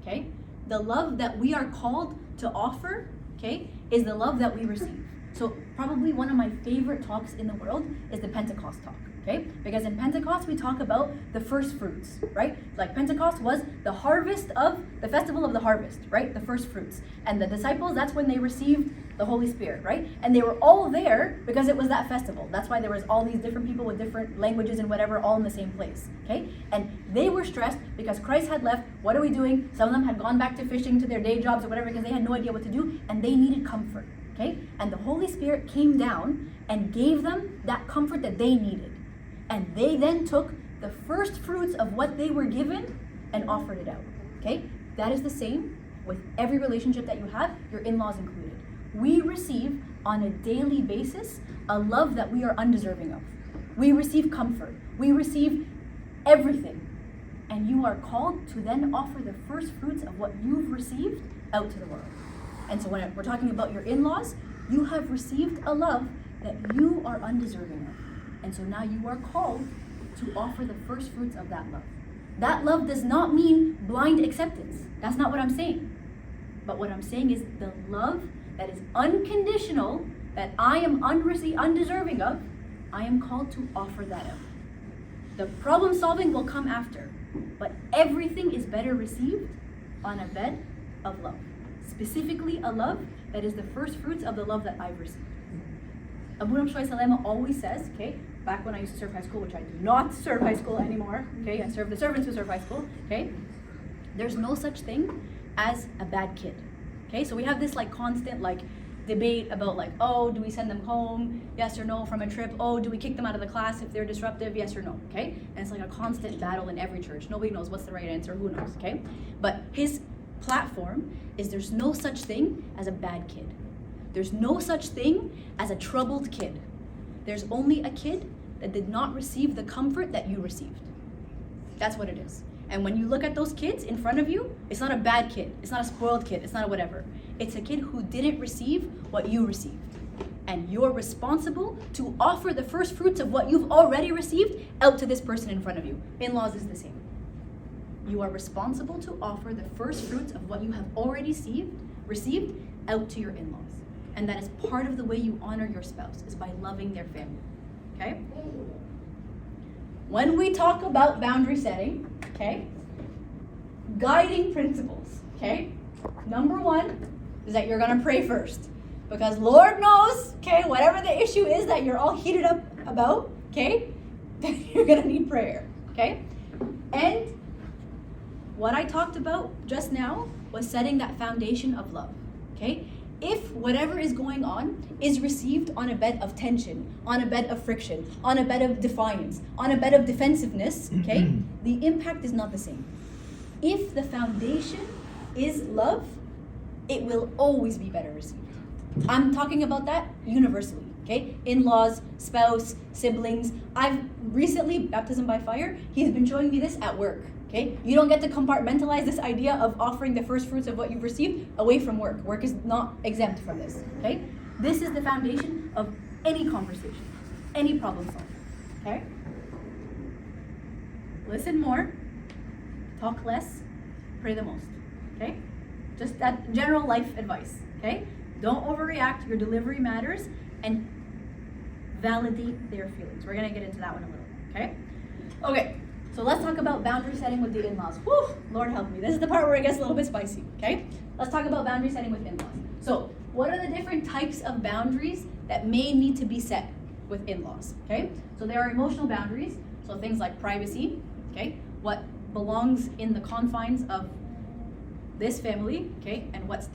okay? The love that we are called to offer, okay, is the love that we receive. So probably one of my favorite talks in the world is the Pentecost talk, okay? Because in Pentecost we talk about the first fruits, right? Like Pentecost was the harvest of, the festival of the harvest, right? The first fruits. And the disciples, that's when they received the Holy Spirit, right? And they were all there because it was that festival. That's why there was all these different people with different languages and whatever all in the same place, okay? And they were stressed because Christ had left. What are we doing? Some of them had gone back to fishing, to their day jobs or whatever because they had no idea what to do and they needed comfort, okay? And the Holy Spirit came down and gave them that comfort that they needed. And they then took the first fruits of what they were given and offered it out, okay? That is the same with every relationship that you have, your in-laws included. We receive on a daily basis a love that we are undeserving of. We receive comfort. We receive everything. And you are called to then offer the first fruits of what you've received out to the world. And so when we're talking about your in-laws, you have received a love that you are undeserving of. And so now you are called to offer the first fruits of that love. That love does not mean blind acceptance. That's not what I'm saying. But what I'm saying is the love that is unconditional, that I am undeserving of, I am called to offer that out. The problem solving will come after, but everything is better received on a bed of love. Specifically a love that is the first fruits of the love that I've received. Abuna Shoy Salema always says, okay, back when I used to serve high school, which I do not serve high school anymore, okay, I serve the servants who serve high school, okay, there's no such thing as a bad kid. Okay, so we have this like constant like debate about like, oh, do we send them home, yes or no, from a trip? Oh, do we kick them out of the class if they're disruptive, yes or no? Okay, and it's like a constant battle in every church. Nobody knows what's the right answer, who knows, okay? But his platform is there's no such thing as a bad kid. There's no such thing as a troubled kid. There's only a kid that did not receive the comfort that you received. That's what it is. And when you look at those kids in front of you, it's not a bad kid, it's not a spoiled kid, it's not a whatever. It's a kid who didn't receive what you received. And you're responsible to offer the first fruits of what you've already received out to this person in front of you. In-laws is the same. You are responsible to offer the first fruits of what you have already received out to your in-laws. And that is part of the way you honor your spouse, is by loving their family, okay? When we talk about boundary setting, okay, guiding principles, okay, number one is that you're gonna pray first. Because Lord knows, okay, whatever the issue is that you're all heated up about, okay, you're gonna need prayer, okay? And what I talked about just now was setting that foundation of love, okay? If whatever is going on is received on a bed of tension, on a bed of friction, on a bed of defiance, on a bed of defensiveness, okay, the impact is not the same. If the foundation is love, it will always be better received. I'm talking about that universally, okay? In-laws, spouse, siblings. I've recently, baptism by fire, he's been showing me this at work. Okay, you don't get to compartmentalize this idea of offering the first fruits of what you've received away from work. Work is not exempt from this, okay? This is the foundation of any conversation, any problem solving, okay? Listen more, talk less, pray the most, okay? Just that general life advice, okay? Don't overreact, your delivery matters, and validate their feelings. We're gonna get into that one a little bit, okay? Okay. So let's talk about boundary setting with the in-laws. Whew, Lord help me. This is the part where it gets a little bit spicy, okay? Let's talk about boundary setting with in-laws. So what are the different types of boundaries that may need to be set with in-laws, okay? So there are emotional boundaries, so things like privacy, okay? What belongs in the confines of this family, okay? And what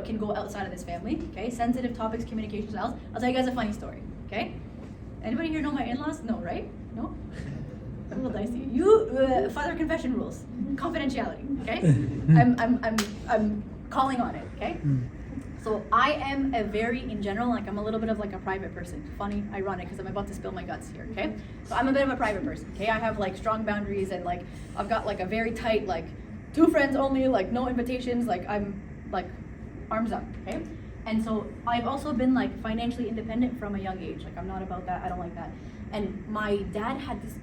can go outside of this family, okay? Sensitive topics, communication styles. I'll tell you guys a funny story, okay? Anybody here know my in-laws? No, right? No? A little dicey. You, father confession rules, confidentiality. Okay, I'm calling on it. Okay. So I am a very, in general, like I'm a little bit of like a private person. Funny, ironic, because I'm about to spill my guts here, okay? So I'm a bit of a private person, okay? I have like strong boundaries and like I've got like a very tight, like 2 friends only, like no invitations, like I'm like arms up, okay? And so I've also been like financially independent from a young age. Like I'm not about that, I don't like that. And my dad had this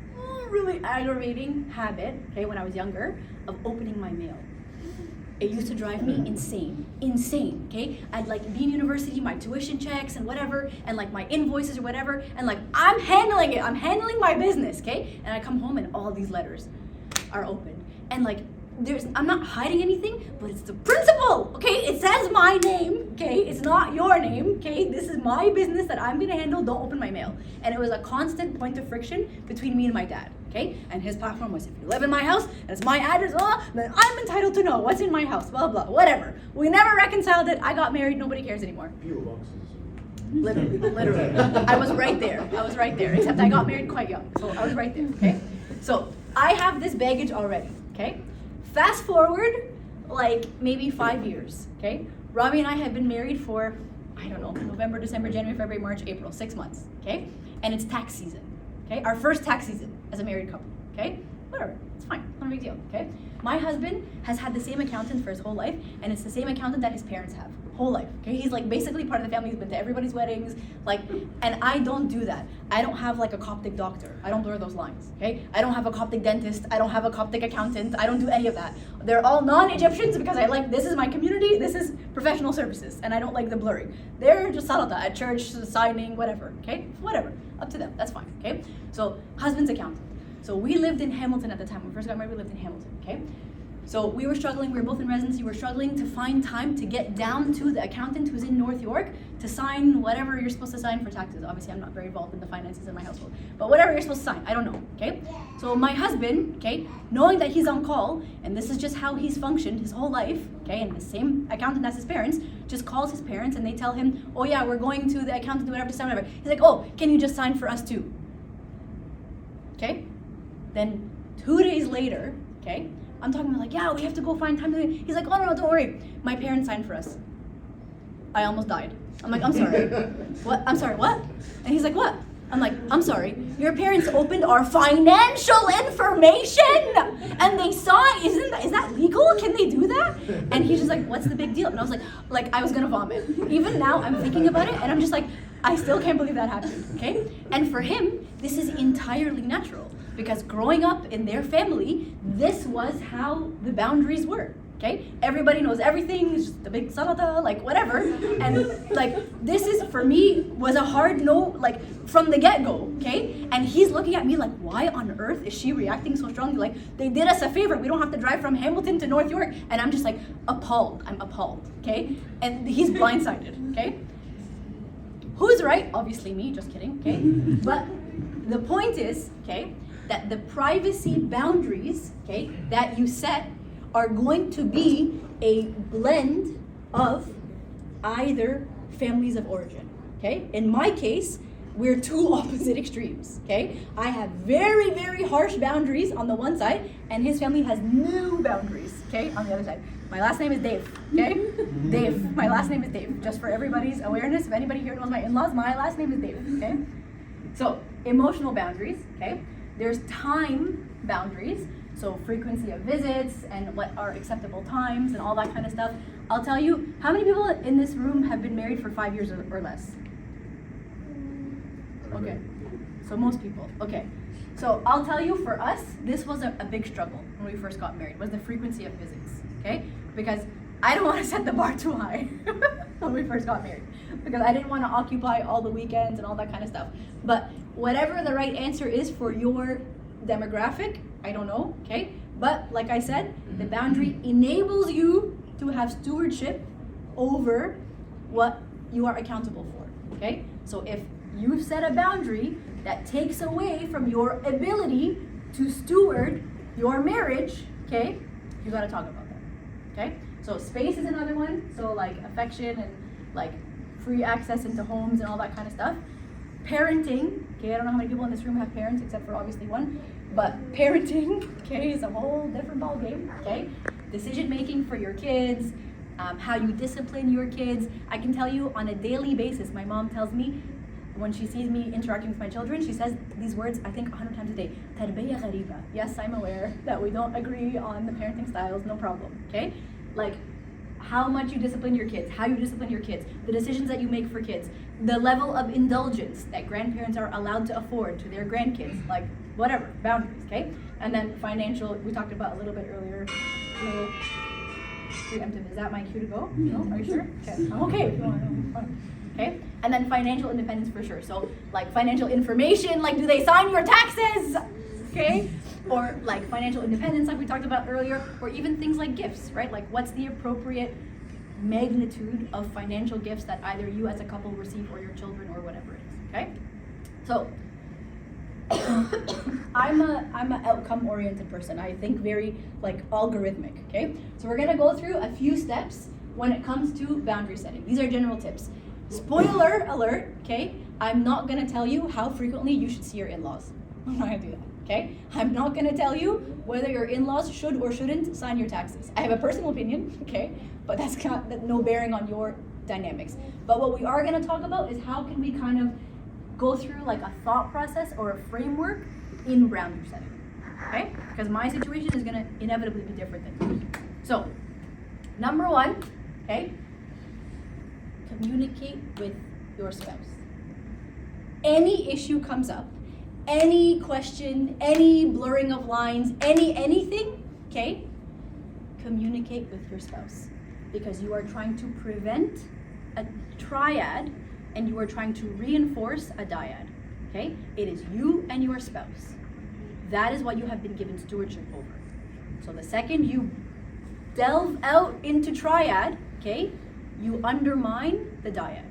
really aggravating habit, okay, when I was younger, of opening my mail. It used to drive me insane, okay? I'd like be in university, my tuition checks and whatever, and like my invoices or whatever, and like I'm handling it, I'm handling my business, okay? And I come home and all these letters are open. And like, I'm not hiding anything, but it's the principal, okay? It says my name, okay? It's not your name, okay? This is my business that I'm gonna handle, don't open my mail. And it was a constant point of friction between me and my dad, okay? And his platform was, if you live in my house, and it's my address, then I'm entitled to know what's in my house, blah, blah, whatever. We never reconciled it, I got married, nobody cares anymore. P.O. boxes. Literally. I was right there, except I got married quite young, so I was right there, okay? So I have this baggage already, okay? Fast forward, like maybe 5 years, okay? Rami and I have been married for, I don't know, November, December, January, February, March, April, 6 months, okay? And it's tax season, okay? Our first tax season as a married couple, okay? Whatever, it's fine, not a big deal, okay? My husband has had the same accountant for his whole life, and it's the same accountant that his parents have, whole life, okay? He's like basically part of the family, he's been to everybody's weddings, like, and I don't do that. I don't have like a Coptic doctor, I don't blur those lines, okay? I don't have a Coptic dentist, I don't have a Coptic accountant, I don't do any of that. They're all non-Egyptians because I like, this is my community, this is professional services, and I don't like the blurring. They're just salata at church, signing, whatever, okay? Whatever, up to them, that's fine, okay? So, husband's accountant. So we lived in Hamilton at the time. When we first got married, we lived in Hamilton, okay? So we were struggling, we were both in residency, we were struggling to find time to get down to the accountant who's in North York to sign whatever you're supposed to sign for taxes. Obviously, I'm not very involved in the finances in my household, but whatever you're supposed to sign, I don't know, okay? So my husband, okay, knowing that he's on call, and this is just how he's functioned his whole life, okay, and the same accountant as his parents, just calls his parents and they tell him, oh yeah, we're going to the accountant, do whatever, to sign whatever. He's like, oh, can you just sign for us too? Okay? Then 2 days later, okay, I'm talking about like, yeah, we have to go find time to do it. He's like, oh no, don't worry. My parents signed for us. I almost died. I'm like, I'm sorry. What? I'm sorry, what? And he's like, what? I'm like, I'm sorry. Your parents opened our financial information and they saw it. Is that legal? Can they do that? And he's just like, what's the big deal? And I was like I was gonna vomit. Even now I'm thinking about it and I'm just like, I still can't believe that happened, okay? And for him, this is entirely natural because growing up in their family, this was how the boundaries were, okay? Everybody knows everything, it's just the big salata, like whatever. And like, this is, for me, was a hard no, like from the get-go, okay? And he's looking at me like, why on earth is she reacting so strongly? Like, they did us a favor, we don't have to drive from Hamilton to North York. And I'm just like, appalled, I'm appalled, okay? And he's blindsided, okay? Who's right? Obviously me, just kidding, okay? But the point is, okay, that the privacy boundaries, okay, that you set are going to be a blend of either families of origin, okay? In my case, we're two opposite extremes, okay? I have very, very harsh boundaries on the one side, and his family has no boundaries, okay, on the other side. My last name is Deif, okay? Deif, my last name is Deif. Just for everybody's awareness, if anybody here knows my in-laws, my last name is Deif, okay? So, emotional boundaries, okay? There's time boundaries, so frequency of visits and what are acceptable times and all that kind of stuff. I'll tell you, how many people in this room have been married for 5 years or less? Okay, so most people, okay. So I'll tell you, for us, this was a big struggle when we first got married, was the frequency of visits, okay? Because I don't want to set the bar too high when we first got married, because I didn't want to occupy all the weekends and all that kind of stuff. But whatever the right answer is for your demographic, I don't know, okay? But like I said, the boundary enables you to have stewardship over what you are accountable for, okay? So if you set a boundary that takes away from your ability to steward your marriage, okay, you gotta talk about that, okay? So space is another one, so like affection and like free access into homes and all that kind of stuff. Parenting, okay, I don't know how many people in this room have parents except for obviously one, but parenting, okay, is a whole different ballgame, okay? Decision making for your kids, how you discipline your kids. I can tell you on a daily basis, my mom tells me, when she sees me interacting with my children, she says these words, I think 100 times a day. Tarbiyya ghariba. Yes, I'm aware that we don't agree on the parenting styles, no problem, okay? Like, how much you discipline your kids, how you discipline your kids, the decisions that you make for kids, the level of indulgence that grandparents are allowed to afford to their grandkids, like, whatever, boundaries, okay? And then financial, we talked about a little bit earlier, little preemptive. Is that my cue to go? No? Are you sure? Okay, I'm okay. If you want to know, fine. Okay, and then financial independence for sure. So like financial information, like do they sign your taxes? Okay, or like financial independence, like we talked about earlier, or even things like gifts, right? Like what's the appropriate magnitude of financial gifts that either you as a couple receive or your children or whatever it is. Okay, so I'm a outcome oriented person. I think very like algorithmic. Okay, so we're gonna go through a few steps when it comes to boundary setting. These are general tips. Spoiler alert, okay? I'm not gonna tell you how frequently you should see your in-laws. I'm not gonna do that, okay? I'm not gonna tell you whether your in-laws should or shouldn't sign your taxes. I have a personal opinion, okay? But that's got no bearing on your dynamics. But what we are gonna talk about is how can we kind of go through like a thought process or a framework in boundary setting, okay? Because my situation is gonna inevitably be different than yours. So, number one, okay? Communicate with your spouse. Any issue comes up, any question, any blurring of lines, anything, okay? Communicate with your spouse because you are trying to prevent a triad and you are trying to reinforce a dyad, okay? It is you and your spouse. That is what you have been given stewardship over. So the second you delve out into triad, okay, you undermine the dyad.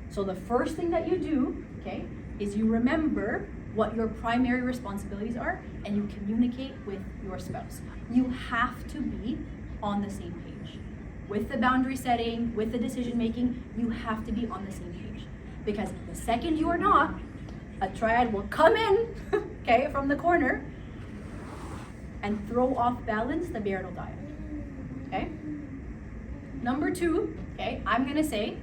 So the first thing that you do, okay, is you remember what your primary responsibilities are and you communicate with your spouse. You have to be on the same page. With the boundary setting, with the decision making, you have to be on the same page. Because the second you are not, a triad will come in, okay, from the corner and throw off balance the marital dyad, okay? Number two, okay, I'm gonna say,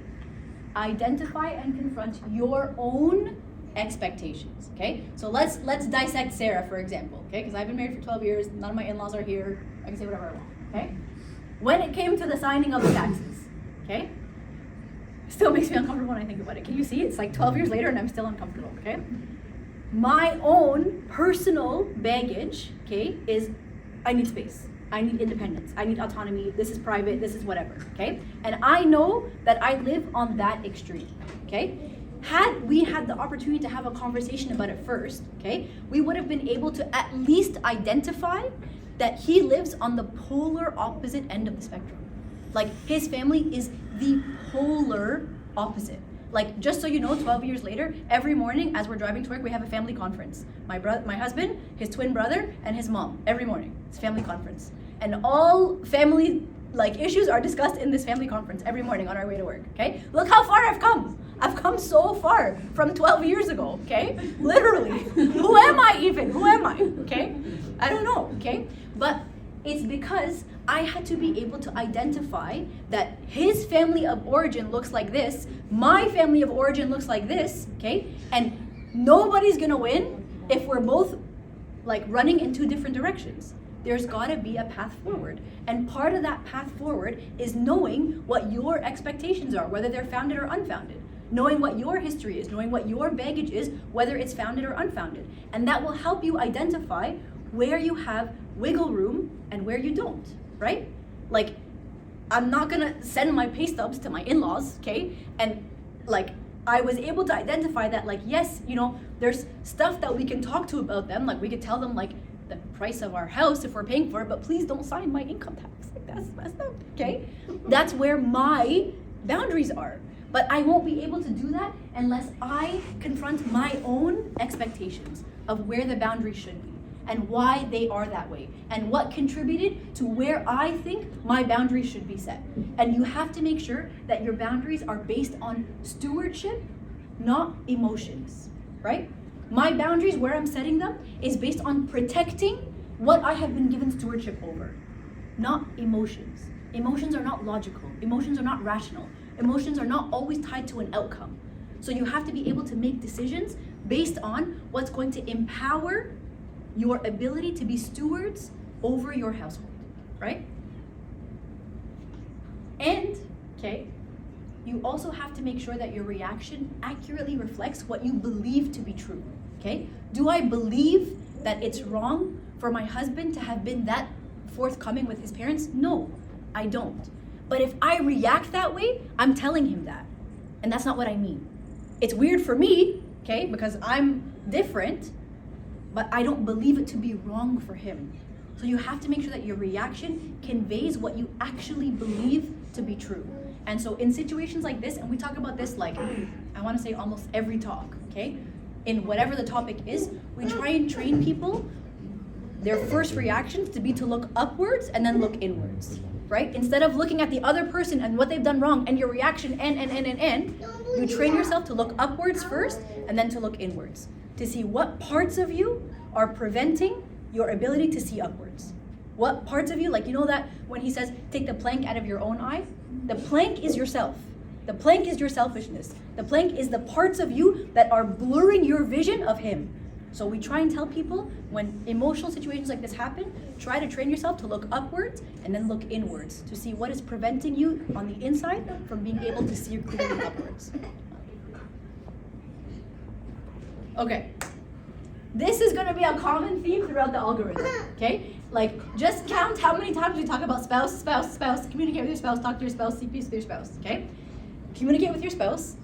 identify and confront your own expectations, okay? So let's dissect Sarah, for example, okay? Because I've been married for 12 years, none of my in-laws are here, I can say whatever I want, okay? When it came to the signing of the taxes, okay? Still makes me uncomfortable when I think about it. Can you see? It's like 12 years later and I'm still uncomfortable, okay? My own personal baggage, okay, is I need space. I need independence. I need autonomy. This is private. This is whatever. Okay? And I know that I live on that extreme. Okay? Had we had the opportunity to have a conversation about it first, okay, we would have been able to at least identify that he lives on the polar opposite end of the spectrum. Like his family is the polar opposite. Like, just so you know, 12 years later, every morning as we're driving to work, we have a family conference. My husband, his twin brother, and his mom. Every morning, it's a family conference. And all family issues are discussed in this family conference every morning on our way to work, okay? Look how far I've come. I've come so far from 12 years ago, okay? Literally. Who am I even? Who am I, okay? I don't know, okay? But it's because I had to be able to identify that his family of origin looks like this, my family of origin looks like this, okay? And nobody's gonna win if we're both running in two different directions. There's gotta be a path forward. And part of that path forward is knowing what your expectations are, whether they're founded or unfounded. Knowing what your history is, knowing what your baggage is, whether it's founded or unfounded. And that will help you identify where you have wiggle room and where you don't, right? Like, I'm not gonna send my pay stubs to my in-laws, okay? And I was able to identify that yes, there's stuff that we can talk to about them. We could tell them the price of our house if we're paying for it, but please don't sign my income tax. That's not, okay? That's where my boundaries are. But I won't be able to do that unless I confront my own expectations of where the boundaries should be and why they are that way and what contributed to where I think my boundaries should be set. And you have to make sure that your boundaries are based on stewardship, not emotions, right? My boundaries, where I'm setting them, is based on protecting what I have been given stewardship over, not emotions. Emotions are not logical. Emotions are not rational. Emotions are not always tied to an outcome. So you have to be able to make decisions based on what's going to empower your ability to be stewards over your household, right? And, okay, you also have to make sure that your reaction accurately reflects what you believe to be true, okay? Do I believe that it's wrong for my husband to have been that forthcoming with his parents? No, I don't. But if I react that way, I'm telling him that. And that's not what I mean. It's weird for me, okay, because I'm different, but I don't believe it to be wrong for him. So you have to make sure that your reaction conveys what you actually believe to be true. And so in situations like this, and we talk about this like, I want to say almost every talk, okay? In whatever the topic is, we try and train people, their first reactions to be to look upwards and then look inwards, right? Instead of looking at the other person and what they've done wrong and your reaction and, you train yourself to look upwards first and then to look inwards, to see what parts of you are preventing your ability to see upwards. What parts of you, like you know that when he says, take the plank out of your own eye? The plank is yourself. The plank is your selfishness. The plank is the parts of you that are blurring your vision of him. So we try and tell people when emotional situations like this happen, try to train yourself to look upwards and then look inwards to see what is preventing you on the inside from being able to see clearly upwards. Okay. This is going to be a common theme throughout the algorithm, okay? Like, just count how many times we talk about spouse, communicate with your spouse, talk to your spouse, seek peace with your spouse, okay? Communicate with your spouse,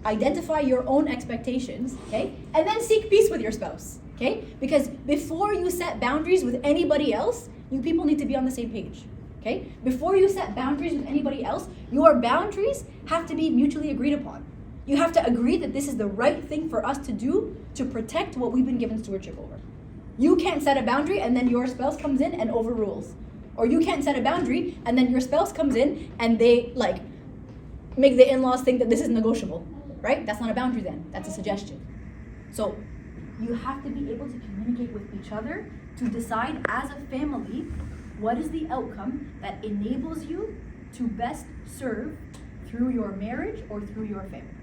identify your own expectations, okay? And then seek peace with your spouse, okay? Because before you set boundaries with anybody else, you people need to be on the same page, okay? Before you set boundaries with anybody else, your boundaries have to be mutually agreed upon. You have to agree that this is the right thing for us to do to protect what we've been given stewardship over. You can't set a boundary and then your spouse comes in and overrules. Or you can't set a boundary and then your spouse comes in and they like make the in-laws think that this is negotiable, right? That's not a boundary then, that's a suggestion. So you have to be able to communicate with each other to decide as a family what is the outcome that enables you to best serve through your marriage or through your family.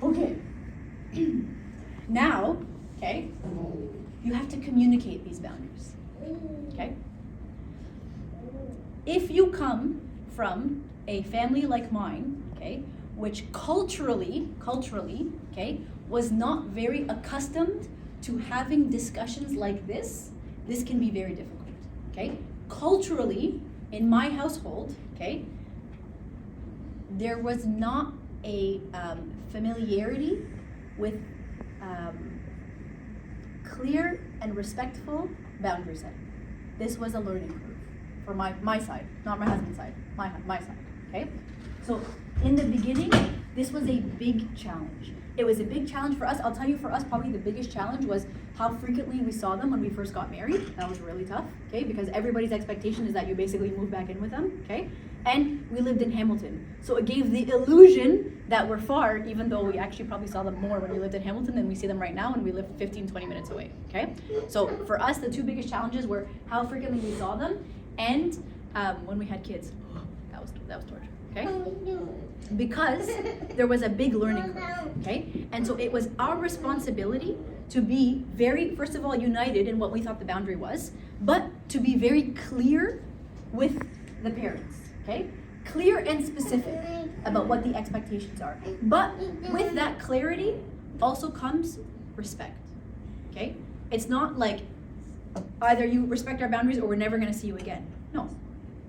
Okay. Now, okay, you have to communicate these boundaries, okay? If you come from a family like mine, okay, which culturally, okay, was not very accustomed to having discussions like this can be very difficult, okay? Culturally, in my household, okay, there was not a familiarity with clear and respectful boundary setting. This was a learning curve for my side, not my husband's side, my side, okay? So in the beginning, this was a big challenge. It was a big challenge for us. I'll tell you, for us, probably the biggest challenge was how frequently we saw them when we first got married. That was really tough, okay? Because everybody's expectation is that you basically move back in with them, okay? And we lived in Hamilton. So it gave the illusion that we're far, even though we actually probably saw them more when we lived in Hamilton than we see them right now when we live 15, 20 minutes away, okay? So for us, the two biggest challenges were how frequently we saw them and when we had kids. That was torture, okay? Because there was a big learning curve, okay? And so it was our responsibility to be very, first of all, united in what we thought the boundary was, but to be very clear with the parents, okay? Clear and specific about what the expectations are. But with that clarity also comes respect, okay? It's not like either you respect our boundaries or we're never gonna see you again. No.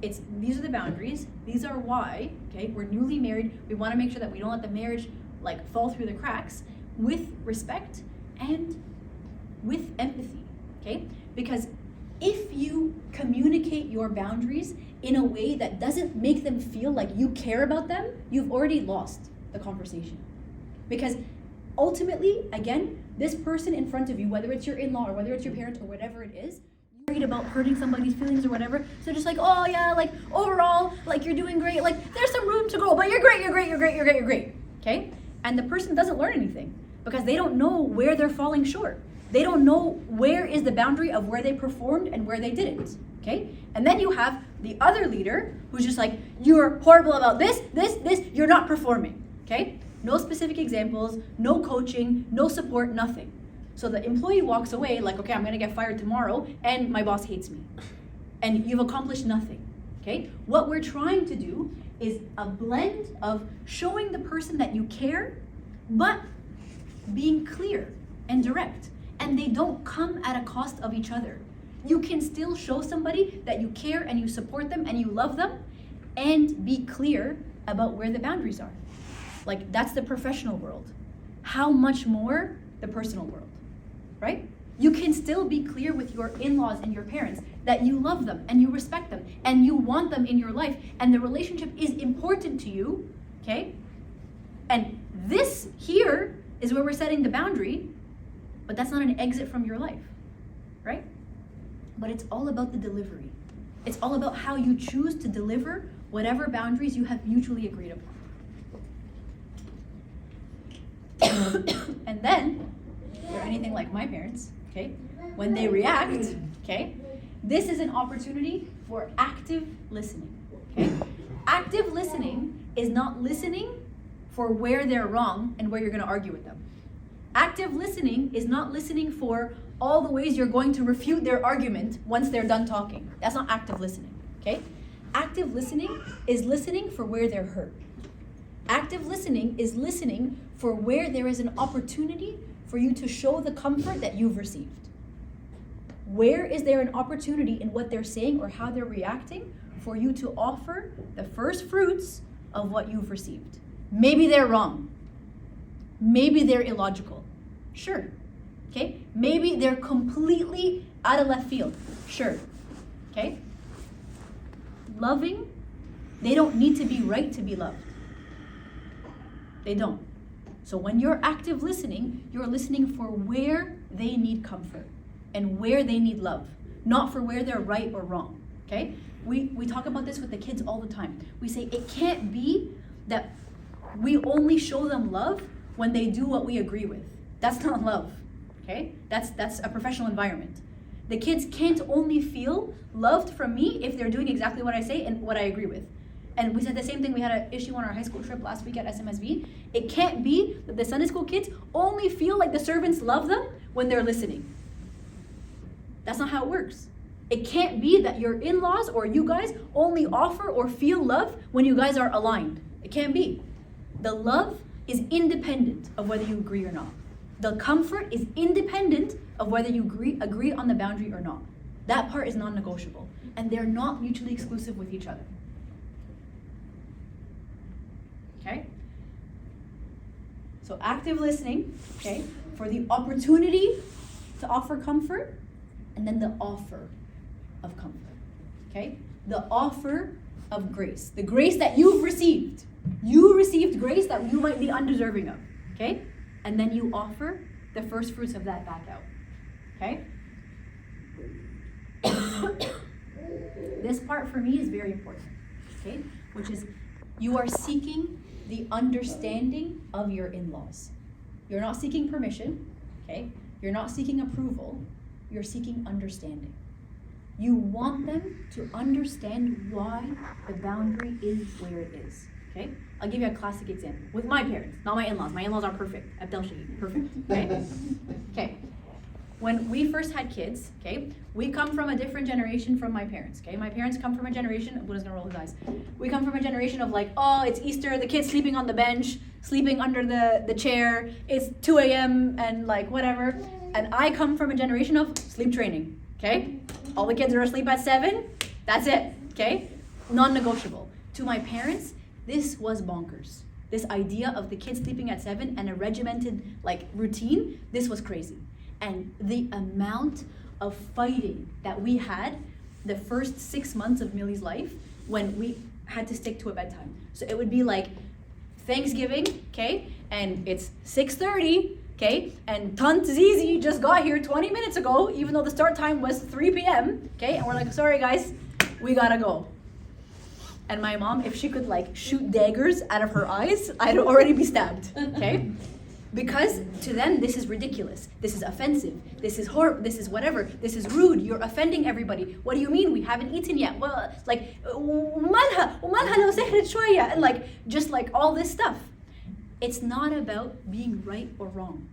It's, these are the boundaries, these are why, okay? We're newly married, we wanna make sure that we don't let the marriage like fall through the cracks with respect and with empathy, okay? Because if you communicate your boundaries in a way that doesn't make them feel like you care about them, you've already lost the conversation. Because ultimately, again, this person in front of you, whether it's your in-law or whether it's your parents or whatever it is, worried about hurting somebody's feelings or whatever, so just like, oh yeah, like overall, like you're doing great, like there's some room to grow, but you're great, okay? And the person doesn't learn anything because they don't know where they're falling short. They don't know where is the boundary of where they performed and where they didn't, okay? okay? And then you have the other leader who's just like, you're horrible about this, you're not performing, okay? No specific examples, no coaching, no support, nothing. So the employee walks away like, okay, I'm gonna get fired tomorrow and my boss hates me. And you've accomplished nothing, okay? What we're trying to do is a blend of showing the person that you care, but being clear and direct. And they don't come at a cost of each other. You can still show somebody that you care and you support them and you love them and be clear about where the boundaries are. Like, that's the professional world. How much more the personal world, right? You can still be clear with your in-laws and your parents that you love them and you respect them and you want them in your life and the relationship is important to you, okay? And this here is where we're setting the boundary, but that's not an exit from your life, right? But it's all about the delivery. It's all about how you choose to deliver whatever boundaries you have mutually agreed upon. And then, if you're anything like my parents, okay, when they react, okay, this is an opportunity for active listening, okay? Active listening is not listening for where they're wrong and where you're gonna argue with them. Active listening is not listening for all the ways you're going to refute their argument once they're done talking. That's not active listening, okay? Active listening is listening for where they're hurt. Active listening is listening for where there is an opportunity for you to show the comfort that you've received. Where is there an opportunity in what they're saying or how they're reacting for you to offer the first fruits of what you've received? Maybe they're wrong. Maybe they're illogical. Sure. Okay? Maybe they're completely out of left field. Sure. Okay? Loving, they don't need to be right to be loved. They don't. So when you're active listening, you're listening for where they need comfort and where they need love, not for where they're right or wrong. Okay? We talk about this with the kids all the time. We say it can't be that we only show them love when they do what we agree with. That's not love. Okay? That's a professional environment. The kids can't only feel loved from me if they're doing exactly what I say and what I agree with. And we said the same thing, we had an issue on our high school trip last week at SMSV. It can't be that the Sunday school kids only feel like the servants love them when they're listening. That's not how it works. It can't be that your in-laws or you guys only offer or feel love when you guys are aligned. It can't be. The love is independent of whether you agree or not. The comfort is independent of whether you agree on the boundary or not. That part is non-negotiable. And they're not mutually exclusive with each other. Okay? So active listening, okay, for the opportunity to offer comfort, and then the offer of comfort, okay? The offer of grace, the grace that you've received. You received grace that you might be undeserving of, okay? And then you offer the first fruits of that back out, okay? This part for me is very important, okay? Which is you are seeking the understanding of your in-laws. You're not seeking permission, okay? You're not seeking approval. You're seeking understanding. You want them to understand why the boundary is where it is, okay? I'll give you a classic example. With my parents, not my in-laws. My in-laws are perfect. Abdel Shahid, perfect, okay? Okay. When we first had kids, okay, we come from a different generation from my parents, okay? My parents come from a generation, Buddha's gonna roll his eyes. We come from a generation of like, oh, it's Easter, the kid's sleeping on the bench, sleeping under the chair, it's 2 a.m. and like whatever. And I come from a generation of sleep training, okay? All the kids are asleep at 7, that's it, okay? Non-negotiable. To my parents, this was bonkers. This idea of the kids sleeping at 7 and a regimented like routine, this was crazy. And the amount of fighting that we had the first 6 months of Millie's life when we had to stick to a bedtime. So it would be like Thanksgiving, okay? And it's 6:30, okay? And Tant Zizi just got here 20 minutes ago, even though the start time was 3 p.m., okay? And we're like, sorry guys, we gotta go. And my mom, if she could like shoot daggers out of her eyes, I'd already be stabbed, okay? Because to them, this is ridiculous. This is offensive. This is horrible. This is whatever. This is rude. You're offending everybody. What do you mean? We haven't eaten yet. Well, like, ومالها لو سهرت شوية, and like, just like all this stuff. It's not about being right or wrong.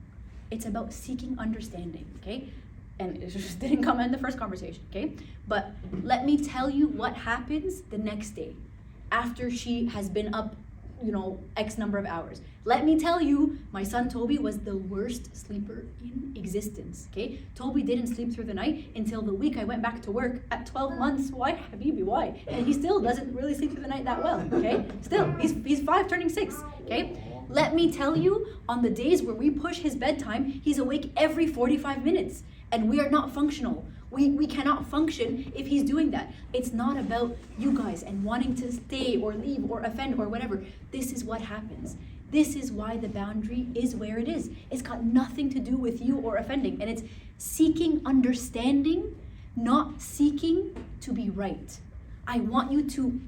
It's about seeking understanding, okay? And it just didn't come in the first conversation, okay? But let me tell you what happens the next day after she has been up, X number of hours. Let me tell you, my son Toby was the worst sleeper in existence, okay? Toby didn't sleep through the night until the week I went back to work at 12 months. Why, Habibi, why? And he still doesn't really sleep through the night that well, okay? Still, he's 5 turning 6, okay? Let me tell you, on the days where we push his bedtime, he's awake every 45 minutes. And we are not functional. We cannot function if he's doing that. It's not about you guys and wanting to stay or leave or offend or whatever. This is what happens. This is why the boundary is where it is. It's got nothing to do with you or offending. And it's seeking understanding, not seeking to be right. I want you to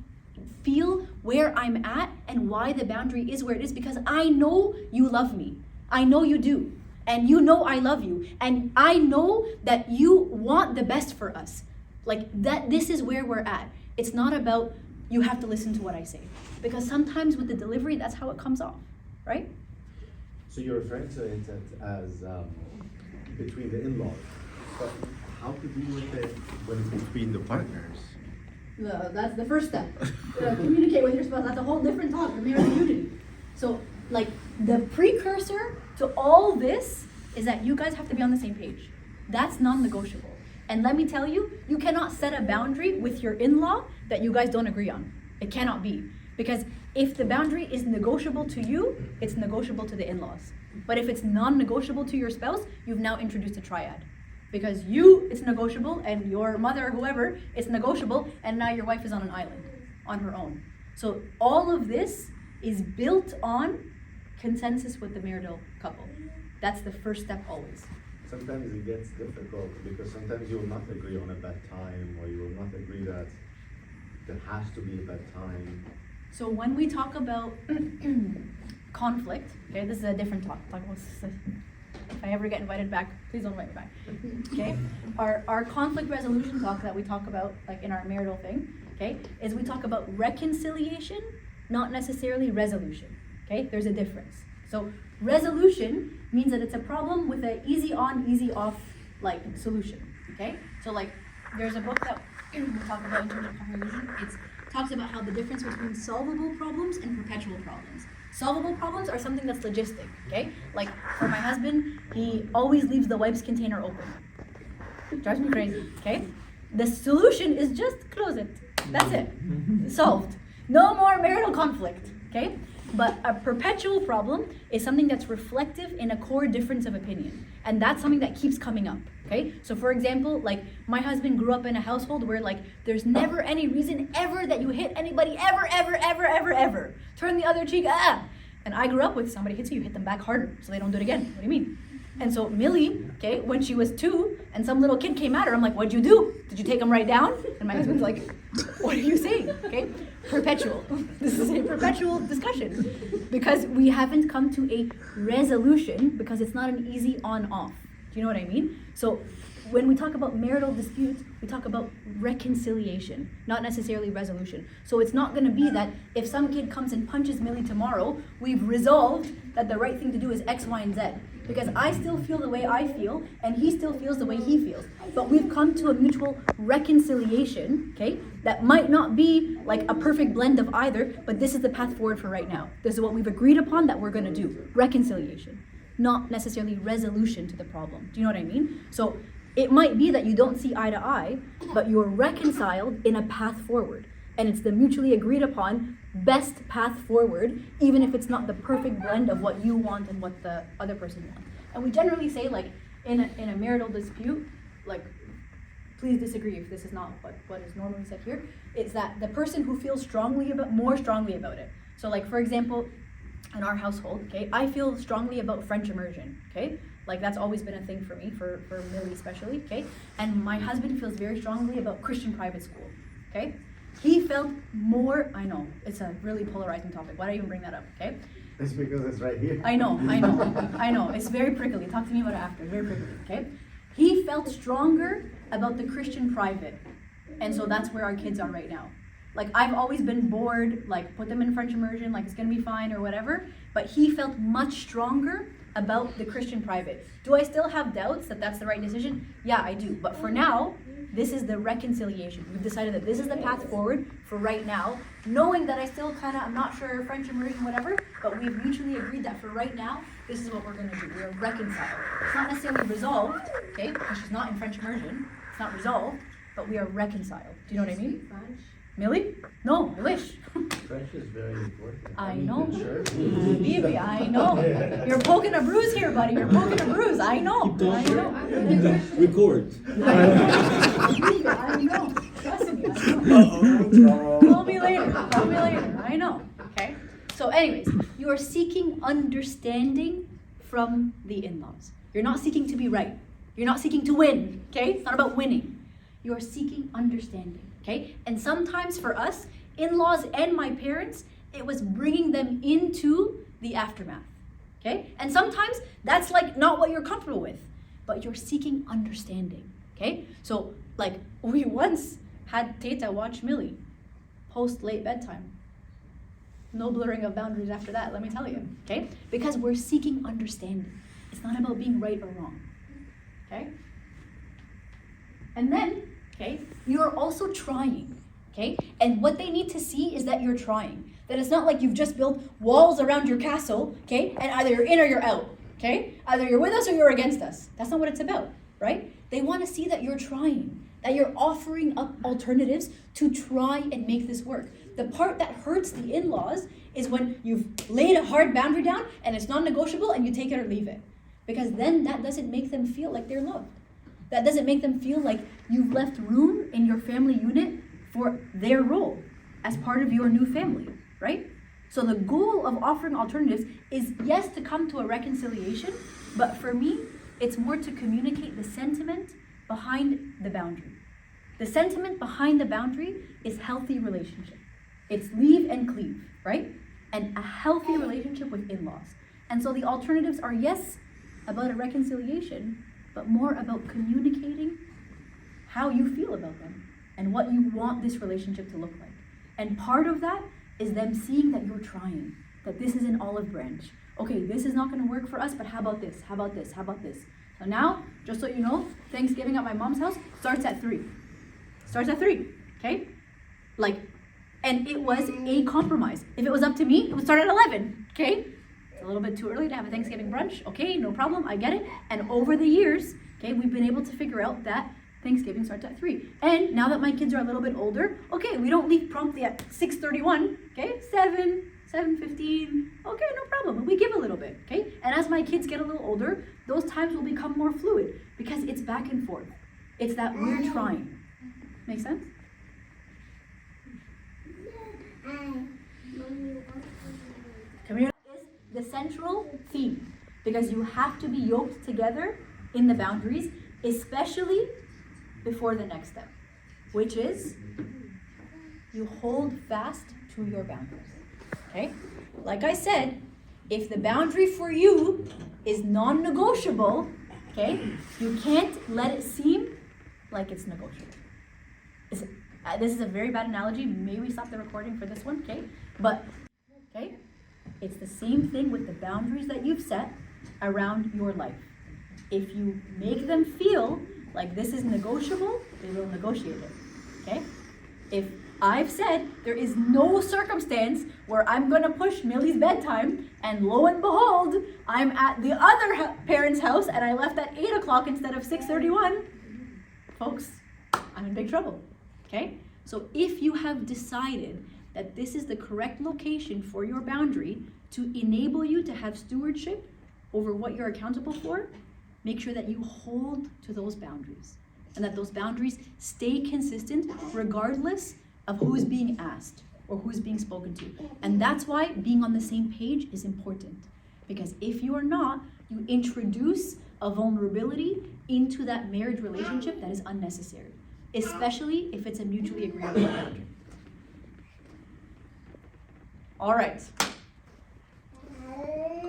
feel where I'm at and why the boundary is where it is, because I know you love me. I know you do. And you know I love you. And I know that you want the best for us. Like that, this is where we're at. It's not about you have to listen to what I say. Because sometimes with the delivery, that's how it comes off, right? So you're referring to it as between the in-laws. But how to deal with it when it's between the partners? That's the first step. Communicate with your spouse. That's a whole different talk, the marital unity. So, like, the precursor to all this is that you guys have to be on the same page. That's non-negotiable. And let me tell you, you cannot set a boundary with your in-law that you guys don't agree on. It cannot be. Because if the boundary is negotiable to you, it's negotiable to the in-laws. But if it's non-negotiable to your spouse, you've now introduced a triad. Because you, it's negotiable, and your mother, whoever, it's negotiable, and now your wife is on an island, on her own. So all of this is built on consensus with the marital couple. That's the first step always. Sometimes it gets difficult because sometimes you will not agree on a bedtime, or you will not agree that there has to be a bedtime. So when we talk about conflict, okay, this is a different talk. If I ever get invited back, please don't invite me back. Okay? Our conflict resolution talk that we talk about, like in our marital thing, okay, is we talk about reconciliation, not necessarily resolution. Okay? There's a difference. So resolution means that it's a problem with an easy on, easy off like solution. Okay? So like there's a book that we talk about in terms of comprehension. It talks about how the difference between solvable problems and perpetual problems. Solvable problems are something that's logistic, okay? Like for my husband, he always leaves the wipes container open. Drives me crazy, okay? The solution is just close it. That's it. Solved. No more marital conflict, okay? But a perpetual problem is something that's reflective in a core difference of opinion. And that's something that keeps coming up, okay? So for example, like my husband grew up in a household where like there's never any reason ever that you hit anybody ever. Turn the other cheek, And I grew up with somebody hits you hit them back harder so they don't do it again. What do you mean? And so Millie, okay, when she was 2 and some little kid came at her, I'm like, what'd you do? Did you take him right down? And my husband's like, what are you saying? Okay, perpetual. This is a perpetual discussion because we haven't come to a resolution because it's not an easy on-off. Do you know what I mean? So when we talk about marital disputes, we talk about reconciliation, not necessarily resolution. So it's not going to be that if some kid comes and punches Millie tomorrow, we've resolved that the right thing to do is X, Y, and Z. Because I still feel the way I feel, and he still feels the way he feels. But we've come to a mutual reconciliation, okay, that might not be like a perfect blend of either, but this is the path forward for right now. This is what we've agreed upon that we're going to do. Reconciliation, not necessarily resolution to the problem. Do you know what I mean? So it might be that you don't see eye to eye, but you're reconciled in a path forward. And it's the mutually agreed upon best path forward, even if it's not the perfect blend of what you want and what the other person wants. And we generally say, like, in a marital dispute, like, please disagree if this is not what is normally said here, it's that the person who feels more strongly about it. So like, for example, in our household, okay, I feel strongly about French immersion, okay? Like that's always been a thing for me, for Millie especially, okay? And my husband feels very strongly about Christian private school, okay? He felt more, I know, it's a really polarizing topic. Why do I even bring that up, okay? It's because it's right here. I know. I know. It's very prickly. Talk to me about it after. It's very prickly, okay? He felt stronger about the Christian private. And so that's where our kids are right now. Like, I've always been bored, like, put them in French immersion, like, it's gonna be fine or whatever. But he felt much stronger about the Christian private. Do I still have doubts that that's the right decision? Yeah, I do. But for now, this is the reconciliation. We've decided that this is the path forward for right now, knowing that I still I'm not sure, French immersion, whatever, but we've mutually agreed that for right now, this is what we're gonna do. We're reconciled. It's not necessarily resolved, okay, because she's not in French immersion. It's not resolved, but we are reconciled. Do you know what I mean? French? Millie? No, I wish. French is very important. I mean, know. Sure. Baby, I know. You're poking a bruise here, buddy. You're poking a bruise. I know. I know. Record. I know. Trust me, I know. Call me later. Call me later. I know. Okay? So anyways, you are seeking understanding from the in-laws. You're not seeking to be right. You're not seeking to win. Okay? It's not about winning. You are seeking understanding. Okay? And sometimes for us, in-laws and my parents, it was bringing them into the aftermath. Okay? And sometimes that's like not what you're comfortable with, but you're seeking understanding. Okay? So like we once had Teta watch Millie post late bedtime. No blurring of boundaries after that, let me tell you. Okay? Because we're seeking understanding. It's not about being right or wrong. Okay? And then, okay, you're also trying. Okay? And what they need to see is that you're trying. That it's not like you've just built walls around your castle, okay? And either you're in or you're out, okay? Either you're with us or you're against us. That's not what it's about, right? They want to see that you're trying, that you're offering up alternatives to try and make this work. The part that hurts the in-laws is when you've laid a hard boundary down and it's non-negotiable and you take it or leave it. Because then that doesn't make them feel like they're loved. That doesn't make them feel like you've left room in your family unit for their role as part of your new family, right? So the goal of offering alternatives is, yes, to come to a reconciliation, but for me, it's more to communicate the sentiment behind the boundary. The sentiment behind the boundary is healthy relationship. It's leave and cleave, right? And a healthy relationship with in-laws. And so the alternatives are, yes, about a reconciliation, but more about communicating how you feel about them and what you want this relationship to look like. And part of that is them seeing that you're trying, that this is an olive branch. Okay, this is not gonna work for us, but how about this? How about this? How about this? So now, just so you know, Thanksgiving at my mom's house starts at 3. Starts at 3, okay? Like, and it was a compromise. If it was up to me, it would start at 11, okay? It's a little bit too early to have a Thanksgiving brunch. Okay, no problem, I get it. And over the years, okay, we've been able to figure out that Thanksgiving starts at 3. And now that my kids are a little bit older, okay, we don't leave promptly at 6:31, okay? 7:15, okay, no problem. We give a little bit, okay? And as my kids get a little older, those times will become more fluid because it's back and forth. It's that we're trying. Make sense? Community is the central theme because you have to be yoked together in the boundaries, especially before the next step, which is you hold fast to your boundaries, okay? Like I said, if the boundary for you is non-negotiable, okay, you can't let it seem like it's negotiable. This is a very bad analogy. Maybe we stop the recording for this one, okay? But, okay, it's the same thing with the boundaries that you've set around your life. If you make them feel like this is negotiable, they will negotiate it, okay? If I've said there is no circumstance where I'm gonna push Millie's bedtime, and lo and behold, I'm at the other parent's house and I left at 8 o'clock instead of 6:31, folks, I'm in big trouble, okay? So if you have decided that this is the correct location for your boundary to enable you to have stewardship over what you're accountable for, make sure that you hold to those boundaries and that those boundaries stay consistent regardless of who is being asked or who is being spoken to. And that's why being on the same page is important. Because if you are not, you introduce a vulnerability into that marriage relationship that is unnecessary, especially if it's a mutually agreeable boundary. All right.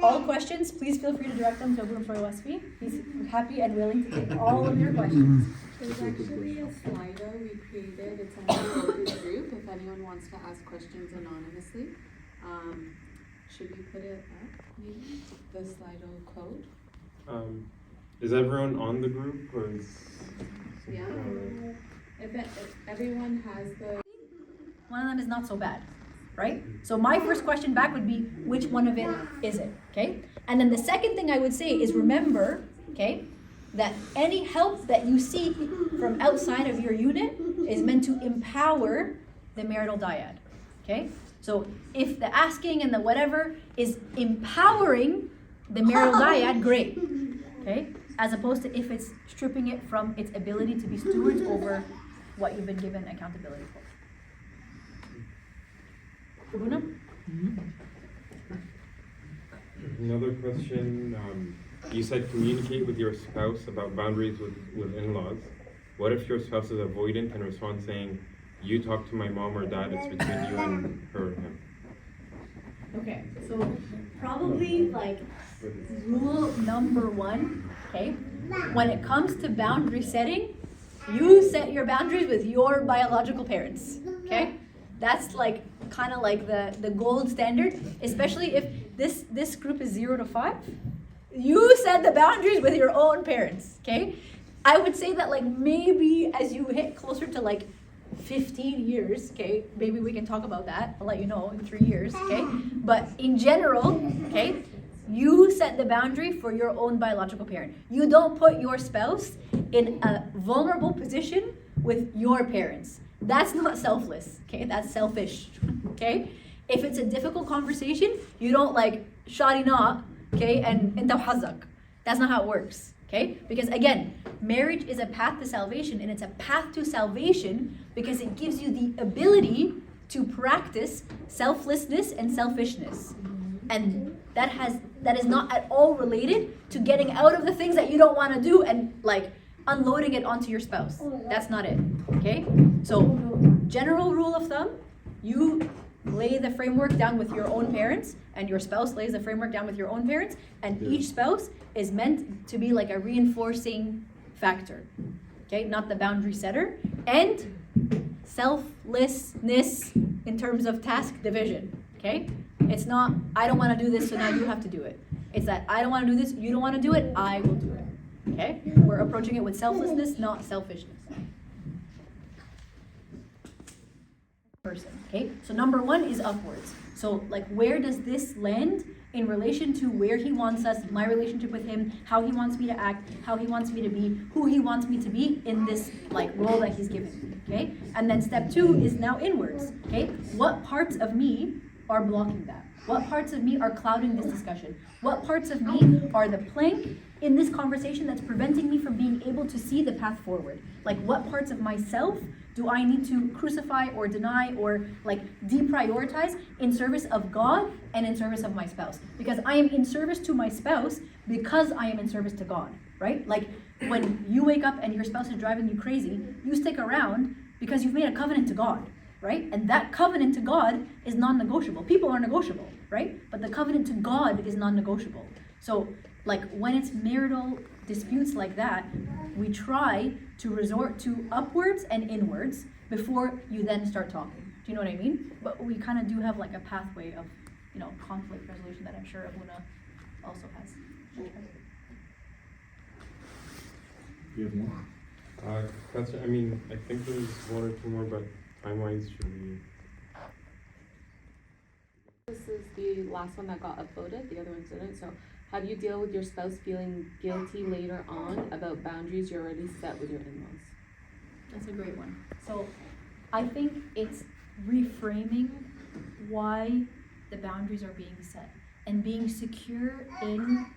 All questions, please feel free to direct them to Abu Msoy Wasfi. He's happy and willing to take all of your questions. There's actually a Slido we created. It's on the focus group if anyone wants to ask questions anonymously. Should we put it up, maybe? The Slido code? Is everyone on the group or is? Yeah. If everyone has the. One of them is not so bad, right? So my first question back would be, which one of it is it, okay? And then the second thing I would say is remember, okay, that any help that you seek from outside of your unit is meant to empower the marital dyad, okay? So if the asking and the whatever is empowering the marital dyad, great, okay? As opposed to if it's stripping it from its ability to be stewards over what you've been given accountability for. Abuna? Another question, you said communicate with your spouse about boundaries with in-laws. What if your spouse is avoidant and responds saying, you talk to my mom or dad, it's between you and her or him? Okay, so probably like rule number one, okay? When it comes to boundary setting, you set your boundaries with your biological parents, okay? That's like kind of like the gold standard, especially if this group is 0 to 5. You set the boundaries with your own parents, okay? I would say that like maybe as you hit closer to like 15 years, okay, maybe we can talk about that. I'll let you know in 3 years, okay? But in general, okay, you set the boundary for your own biological parent. You don't put your spouse in a vulnerable position with your parents. That's not selfless, okay? That's selfish, okay? If it's a difficult conversation, you don't like shadi not, okay, and inta hazak. That's not how it works, okay? Because again, marriage is a path to salvation, and it's a path to salvation because it gives you the ability to practice selflessness and selfishness. And that is not at all related to getting out of the things that you don't want to do and like unloading it onto your spouse. That's not it, okay? So, general rule of thumb, you lay the framework down with your own parents, and your spouse lays the framework down with your own parents, and each spouse is meant to be like a reinforcing factor, okay? Not the boundary setter, and selflessness in terms of task division, okay? It's not, I don't want to do this, so now you have to do it. It's that I don't want to do this, you don't want to do it, I will do it. Okay? We're approaching it with selflessness, not selfishness. Person. Okay? So number one is upwards. So like where does this land in relation to where he wants us, my relationship with him, how he wants me to act, how he wants me to be, who he wants me to be in this like role that he's given me. Okay? And then step two is now inwards. Okay? What parts of me are blocking that? What parts of me are clouding this discussion? What parts of me are the plank in this conversation that's preventing me from being able to see the path forward? Like what parts of myself do I need to crucify or deny or like deprioritize in service of God and in service of my spouse? Because I am in service to my spouse because I am in service to God, right? Like when you wake up and your spouse is driving you crazy, you stick around because you've made a covenant to God, right? And that covenant to God is non-negotiable. People are negotiable, right? But the covenant to God is non-negotiable. So like when it's marital disputes like that, we try to resort to upwards and inwards before you then start talking. Do you know what I mean? But we kind of do have like a pathway of, you know, conflict resolution that I'm sure Abuna also has. You have more? Question, I mean, I think there's one or two more, but time-wise, should we? This is the last one that got upvoted, the other ones didn't. So how do you deal with your spouse feeling guilty later on about boundaries you already set with your in-laws? That's a great one. So I think it's reframing why the boundaries are being set and being secure in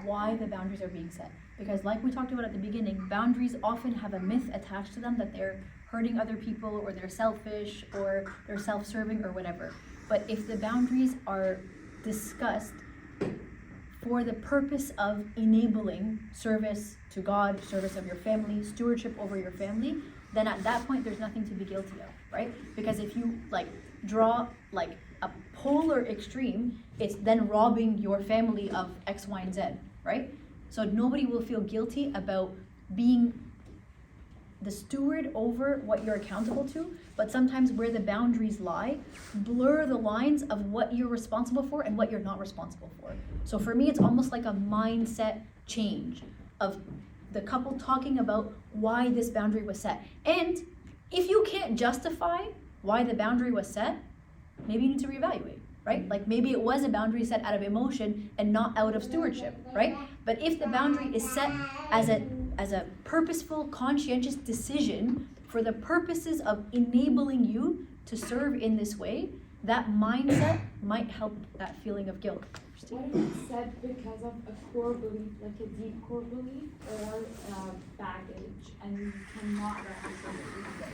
why the boundaries are being set. Because like we talked about at the beginning, boundaries often have a myth attached to them that they're hurting other people or they're selfish or they're self-serving or whatever. But if the boundaries are discussed for the purpose of enabling service to God, service of your family, stewardship over your family, then at that point there's nothing to be guilty of, right? Because if you like draw like a polar extreme, it's then robbing your family of X, Y, and Z, right? So nobody will feel guilty about being the steward over what you're accountable to, but sometimes where the boundaries lie, blur the lines of what you're responsible for and what you're not responsible for. So for me, it's almost like a mindset change of the couple talking about why this boundary was set. And if you can't justify why the boundary was set, maybe you need to reevaluate, right? Like maybe it was a boundary set out of emotion and not out of stewardship, right? But if the boundary is set as a purposeful, conscientious decision for the purposes of enabling you to serve in this way, that mindset might help that feeling of guilt. What if it's said because of a core belief, like a deep core belief, or baggage, and you cannot reconcile it?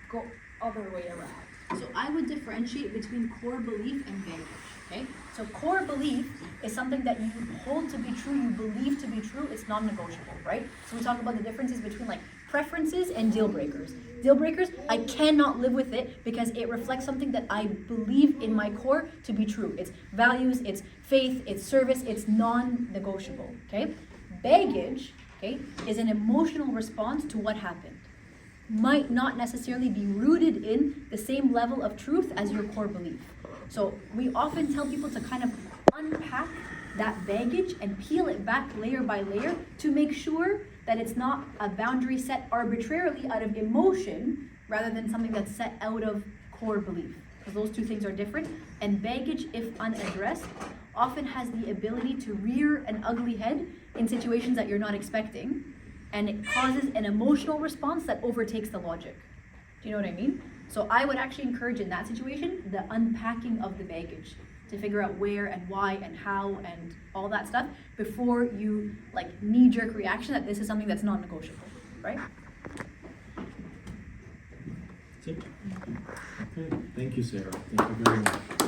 Go other way around. So I would differentiate between core belief and baggage, okay? So core belief is something that you hold to be true, you believe to be true, it's non-negotiable, right? So we talk about the differences between like preferences and deal breakers. Deal breakers, I cannot live with it because it reflects something that I believe in my core to be true. It's values, it's faith, it's service, it's non-negotiable, okay? Baggage, okay, is an emotional response to what happened. Might not necessarily be rooted in the same level of truth as your core belief. So we often tell people to kind of unpack that baggage and peel it back layer by layer to make sure that it's not a boundary set arbitrarily out of emotion rather than something that's set out of core belief. Because those two things are different. And baggage, if unaddressed, often has the ability to rear an ugly head in situations that you're not expecting. And it causes an emotional response that overtakes the logic. Do you know what I mean? So I would actually encourage in that situation, the unpacking of the baggage to figure out where and why and how and all that stuff before you like knee-jerk reaction that this is something that's non-negotiable, right? That's it. Okay, thank you, Sarah. Thank you very much.